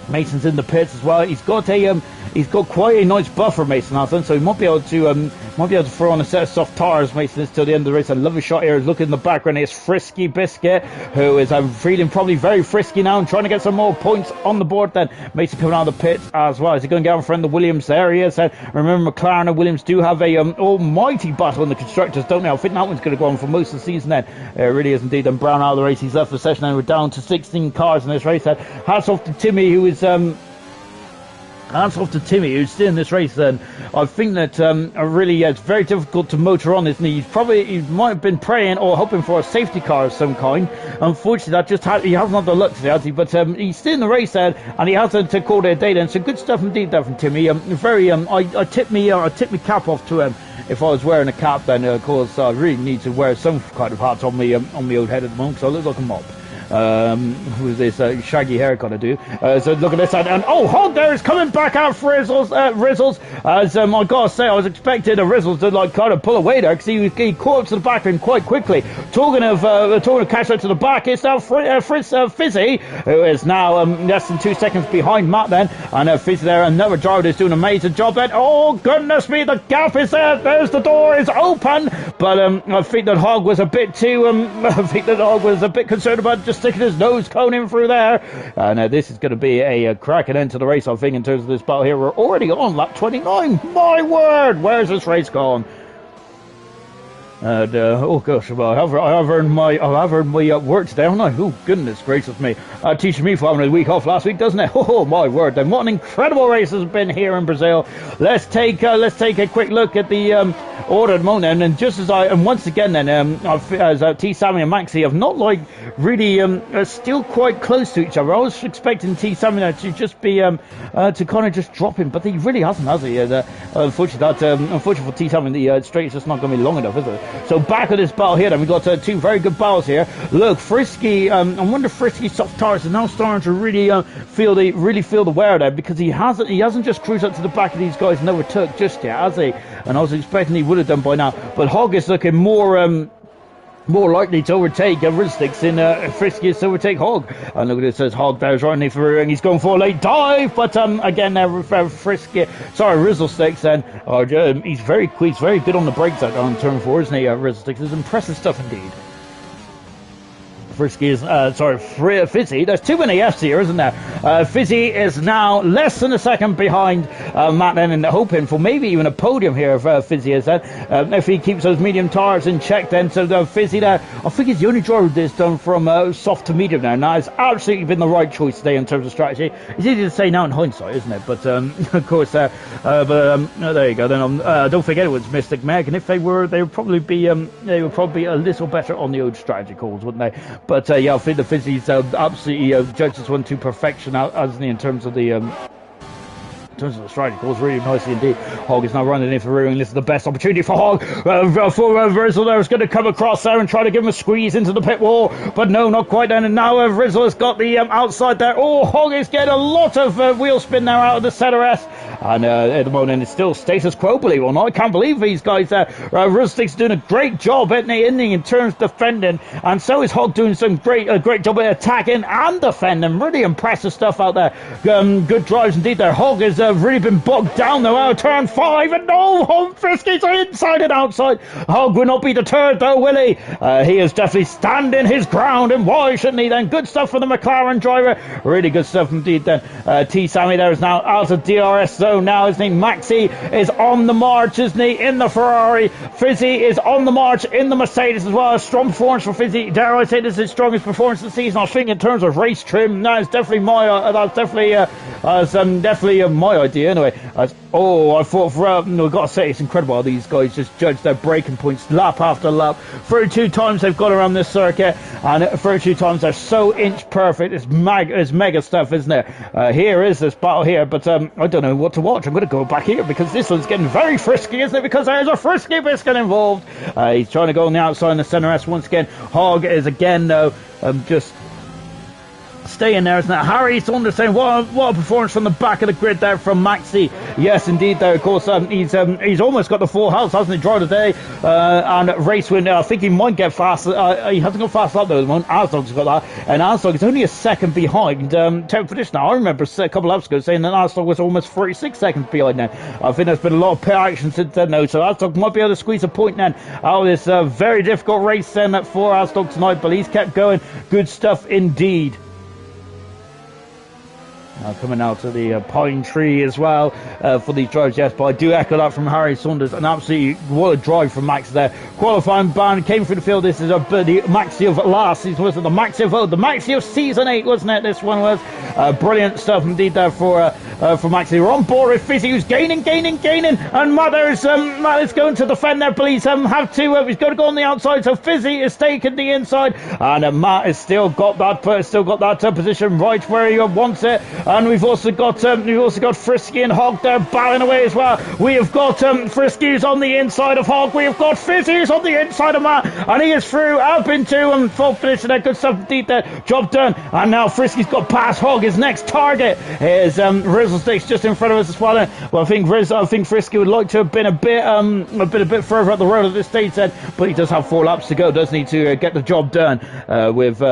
Mason's in the pits as well. He's got quite a nice buffer, Mason has, so he might be able to throw on a set of soft tires. Mason is till the end of the race. A lovely shot here. Look in the background. It's Frisky Biscuit, who is feeling probably very frisky now and trying to get some more points on the board. Then Mason coming out of the pits as well. Is he going to get in front of the Williams? There he is. Remember, McLaren and Williams do have a almighty battle in the constructors, don't they? I think that one's going to go on for most of the season then. It really is indeed. And Brown out of the race. He's left the session, and we're down to 16 cars in this race. Hats off to Timmy, who is who's still in this race. Then I think that really it's very difficult to motor on, isn't he? He might have been praying or hoping for a safety car of some kind. Unfortunately, he hasn't had the luck today, has he? But he's still in the race there, and he hasn't called it a day. And so good stuff indeed there from Timmy. I tip me cap off to him. If I was wearing a cap, then of course I really need to wear some kind of hat on me old head at the moment, because I look like a mop. with this shaggy hair gonna do. So look at this, and oh, Hog there is coming back out for Rizzles. As I gotta say, I was expecting a Rizzles to like kind of pull away there because he caught up to the back end quite quickly. Talking of catch up to the back, it's now Fizzy, who is now less than 2 seconds behind Matt then, and Fizzy there, another driver is doing an amazing job then. Oh goodness me, the gap is there. There's the door is open, but I think that Hog was a bit too concerned about just sticking his nose cone in through there, and this is going to be a cracking end to the race, I think, in terms of this battle here. We're already on lap 29. My word, where's this race gone? And oh gosh, well, I've earned my work today, haven't I? Oh goodness gracious me! Teaching me for having a week off last week, doesn't it? Oh my word! Then what an incredible race has been here in Brazil. Let's take a quick look at the order at the moment, and just as once again then as T Sammy and Maxi have not like really still quite close to each other. I was expecting T Sammy to just be to kind of just drop him, but he really hasn't, has he? Unfortunately for T Sammy, the straight is just not going to be long enough, is it? So back at this battle here, then we've got two very good battles here. Look, Frisky, I wonder if Frisky's soft tires are now starting to really feel the wear there, because he hasn't just cruised up to the back of these guys and overtook just yet, has he? And I was expecting he would have done by now, but Hog is looking more likely to overtake Rizzsticks in Frisky is to overtake Hog. And look at it, says Hog there's running through and he's going for a late dive, but again Rizzlesticks then he's very good on the brakes out on turn 4, isn't he? Rizzlesticks is impressive stuff indeed. Frisky is, Fizzy. There's too many F's here, isn't there? Fizzy is now less than a second behind Matt then, and hoping for maybe even a podium here if Fizzy is then. If he keeps those medium tires in check then, so Fizzy there, I think he's the only driver that's done from soft to medium now. Now, it's absolutely been the right choice today in terms of strategy. It's easy to say now in hindsight, isn't it? But, of course, there you go. Then don't forget it was Mystic Meg, and if they would probably be a little better on the old strategy calls, wouldn't they? But yeah, I think the Fizzy's absolutely judged this one to perfection, hasn't he, in terms of the strategy calls really nicely indeed. Hog is now running in for rear, and this is the best opportunity for Hog. Rizzle there is going to come across there and try to give him a squeeze into the pit wall, but no, not quite then. And now Rizzle has got the outside there. Oh, Hog is getting a lot of wheel spin now out of the center S, and at the moment it's still status quo, believe it or not. I can't believe these guys there. Rizzlestick's doing a great job, isn't he, in terms of defending, and so is Hog doing some great job at attacking and defending. Really impressive stuff out there. Good drives indeed there. Hog is really been bogged down though out of turn 5, and no, Frisky's inside and outside. Hog will not be deterred though, will he? He is definitely standing his ground, and why shouldn't he then? Good stuff for the McLaren driver, really good stuff indeed then. T Sammy there is now out of DRS zone now, isn't he? Maxi is on the march, isn't he, in the Ferrari. Fizzy is on the march in the Mercedes as well. A strong performance for Fizzy. Dare I say this is his strongest performance of the season? I think in terms of race trim, that's definitely my idea anyway. I thought I've got to say, it's incredible how these guys just judge their braking points lap after lap. 32 times they've gone around this circuit, and 32 times they're so inch perfect. It's mega stuff, isn't it? Here is this battle here, but I don't know what to watch. I'm going to go back here because this one's getting very frisky, isn't it? Because there's a frisky biscuit involved. He's trying to go on the outside in the center S once again. Hog is again though just staying there, isn't it? Harry Saunders saying, what a performance from the back of the grid there from Maxi. Yes, indeed, there, of course, he's almost got the full house, hasn't he? Drive today, and race win. I think he might get fast. He hasn't got fast up though at the moment. Asdog's got that, and Asdog is only a second behind 10th position now. I remember a couple of laps ago saying that Asdog was almost 36 seconds behind then. I think there's been a lot of pit action since then though, so Asdog might be able to squeeze a point then out of this very difficult race then for Asdog tonight, but he's kept going. Good stuff indeed. Coming out to the pine tree as well for these drives, yes, but I do echo that from Harry Saunders. And absolutely, what a drive from Max there. Qualifying ban came through the field. This is the Maxi of last season, wasn't it? The Maxi of season 8, wasn't it? This one was brilliant stuff indeed there for for Maxi. We're on board with Fizzy, who's gaining, and Matt is going to defend there, please. He's got to go on the outside, so Fizzy is taking the inside, and Matt has still got that position right where he wants it. And we've also got Frisky and Hog there battling away as well. We have got Frisky's on the inside of Hog. We have got Fizzy's on the inside of Matt, and he is through up into full position there. Good stuff indeed there. Job done. And now Frisky's got past Hog. His next target is Rizzle Sticks just in front of us as well. Well, I think Frisky would like to have been a bit further up the road at this stage then, but he does have 4 laps to go. Does need to get the job done with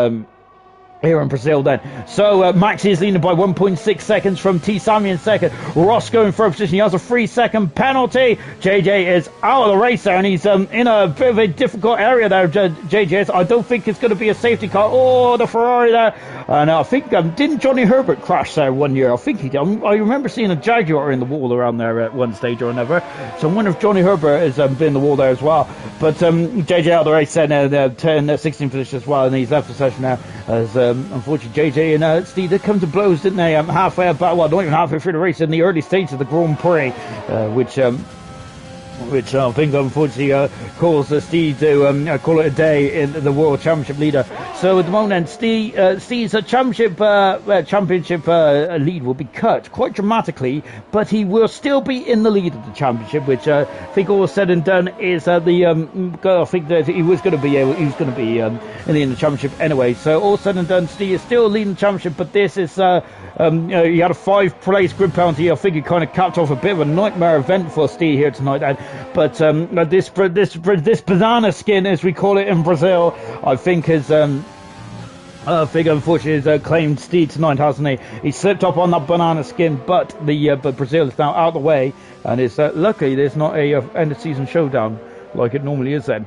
here in Brazil then. So Maxi is leading by 1.6 seconds from T. Sammy in second. Roscoe in third position. He has a 3-second penalty. JJ is out of the race there, and he's in a bit of a difficult area there. JJ is. I don't think it's going to be a safety car. Oh, the Ferrari there. And I think didn't Johnny Herbert crash there one year? I think he did. I remember seeing a Jaguar in the wall around there at one stage or another. So I wonder if Johnny Herbert has been in the wall there as well. But JJ out of the race then, 16th position as well, and he's left the session now as unfortunately JJ and Steve, they come to blows, didn't they? Halfway about, well, not even halfway through the race in the early stages of the Grand Prix, which I think unfortunately caused Steve to call it a day in the World Championship leader. So at the moment, Steve's championship lead will be cut quite dramatically, but he will still be in the lead of the championship, which I think all said and done is I think that he was going to be in the championship anyway. So all said and done, Steve is still leading the championship, but this is he had a 5-place grid penalty. I think it kind of capped off a bit of a nightmare event for Steve here tonight. But this banana skin, as we call it in Brazil, I think has unfortunately has claimed Steve tonight, hasn't he? He slipped up on that banana skin, but but Brazil is now out of the way, and it's lucky there's not a end of season showdown like it normally is then.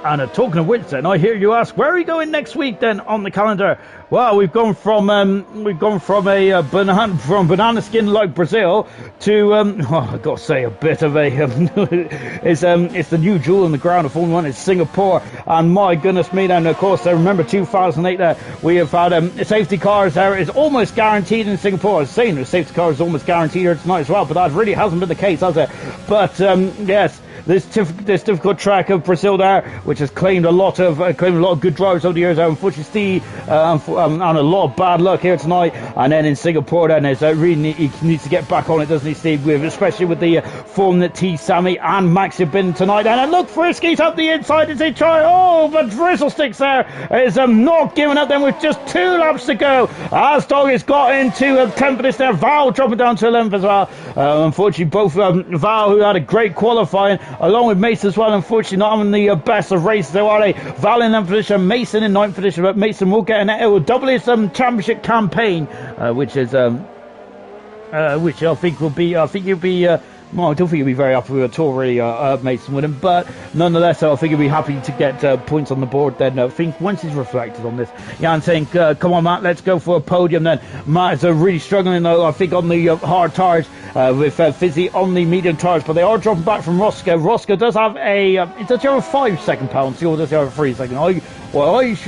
And talking of which, then, I hear you ask, where are we going next week then on the calendar? Well, we've gone from a banana skin like Brazil to I got to say a bit of a it's the new jewel in the ground of Formula 1. It's Singapore, and my goodness me, then of course I remember 2008 there we have had safety cars there is almost guaranteed in Singapore. I was saying the safety car is almost guaranteed here tonight as well, but that really hasn't been the case, has it? But yes. This difficult track of Brazil there, which has claimed a lot of good drivers over the years. Unfortunately, Steve and a lot of bad luck here tonight. And then in Singapore, then he needs to get back on it, doesn't he, Steve? Especially with the form that T. Sammy and Max have been tonight. And look, Frisky's up the inside as they try. Oh, but Drizzle Sticks there is not giving up. Then with just 2 laps to go, Asdog has got into 10th place there. Val dropping down to 11th as well. Unfortunately, both Val, who had a great qualifying, along with Mason as well, unfortunately not having the best of races, though, are they? Val in 10th position, Mason in 9th position, but Mason will get it will double his championship campaign, which I think will be, well, I don't think he'll be very happy with at all, really, Mason with him, but nonetheless, I think he'll be happy to get points on the board then. I think once he's reflected on this, I'm saying, come on, Matt, let's go for a podium then. Matt is really struggling, though, I think, on the hard tyres, with Fizzy on the medium tyres, but they are dropping back from Roscoe. Roscoe does have does he have a 5-second penalty, or does he have a 3-second? I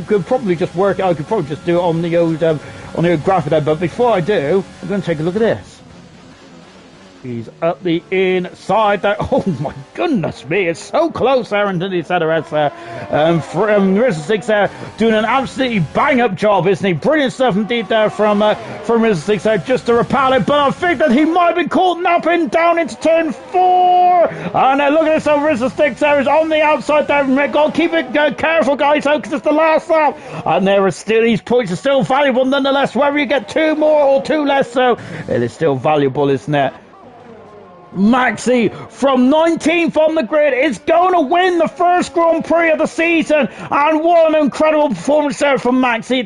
could probably just do it on the old graphic there, but before I do, I'm going to take a look at this. He's up the inside there. Oh my goodness me, it's so close there until the center S there. Rizzle Sticks there doing an absolutely bang up job, isn't he? Brilliant stuff indeed there from Rizzle Sticks there just to repel it, but I think that he might have been caught napping down into turn 4. And look at this, Rizzle Sticks there is on the outside there. Got to keep it careful, guys, because it's the last lap. And these points are still valuable nonetheless, whether you get 2 more or 2 less, so it is still valuable, isn't it? Maxi from 19th on the grid is going to win the first Grand Prix of the season, and what an incredible performance there from Maxi.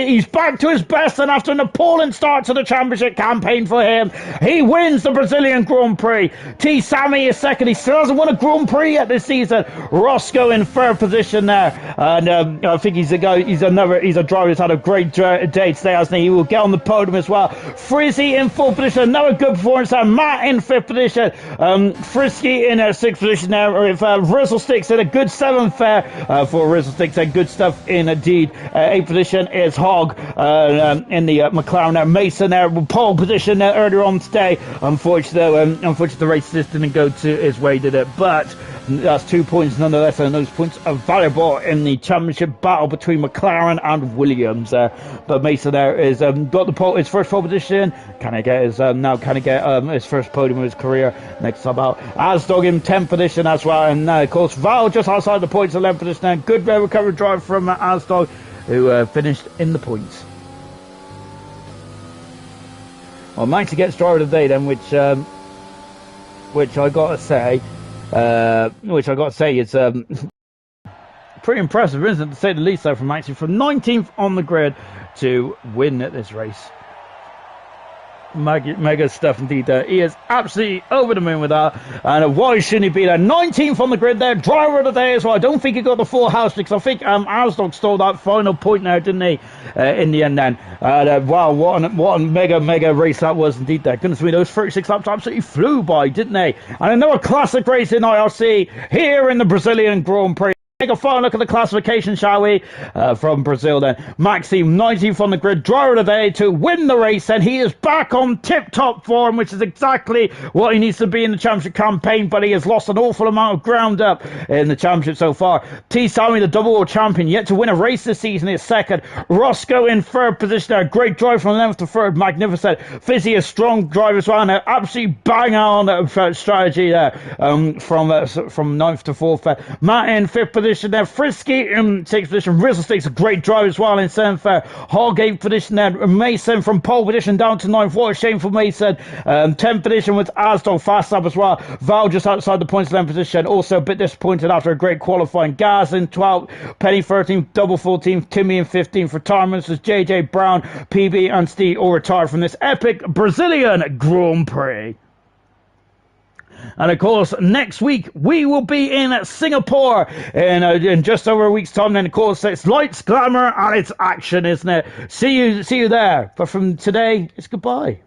He's back to his best, and after an appalling start to the championship campaign for him, he wins the Brazilian Grand Prix. T. Sammy is second. He still hasn't won a Grand Prix yet this season. Roscoe in third position there, and I think he's a driver who's had a great day today, hasn't he? He will get on the podium as well. Frizzy in fourth position, another good performance there. Matt in fifth position. position. Frisky in 6th position there with Rizzle Sticks in a good 7th there for Rizzle Sticks, and good stuff indeed. 8th position is Hog in the McLaren there. Mason there, pole position there earlier on today. Unfortunately, the race just didn't go to his way, did it? But that's 2 points nonetheless, and those points are valuable in the championship battle between McLaren and Williams. But Mason there is got his first pole position. Can I get his first podium of his career next time out? Asdog in 10th position as well, and of course Val just outside the points, 11th position. And good recovery drive from Asdog, who finished in the points. Well, Maxi gets driver of the day then, which I gotta say is pretty impressive, isn't it, to say the least, though, from Maxi, from 19th on the grid to win at this race. Mega stuff indeed. He is absolutely over the moon with that, and why shouldn't he be there? 19th on the grid there, driver of the day as well. I don't think he got the full house, because I think Asdog stole that final point now, didn't he, in the end then. Wow, what a mega race that was indeed there. Goodness me, those 36 laps absolutely flew by, didn't they? And another classic race in IRC here in the Brazilian Grand Prix. Take a final look at the classification, shall we? From Brazil then. Maxime, 19th on the grid, driver of the day to win the race, and he is back on tip-top form, which is exactly what he needs to be in the championship campaign, but he has lost an awful amount of ground up in the championship so far. T. Sammy, the double world champion, yet to win a race this season, is second. Roscoe in 3rd position there. Great drive from 11th to 3rd. Magnificent. Fizzy, a strong drive as well, and an absolutely bang on strategy there from 9th to 4th. Matt in 5th position there. Frisky in 6th position. Rizzle Sticks, a great drive as well in 7th. Hog 8th position there. Mason from pole position down to 9th. What a shame for Mason. 10th position with Asdog fast up as well. Val just outside the points 11th position. Also a bit disappointed after a great qualifying. Gaz in 12th. Penny 13th. Double 14th. Timmy in 15th. Retirements was JJ Brown, PB and Steve all retired from this epic Brazilian Grand Prix. And of course, next week we will be in Singapore in just over a week's time. Then, of course, it's lights, glamour, and it's action, isn't it? See you there. But from today, it's goodbye.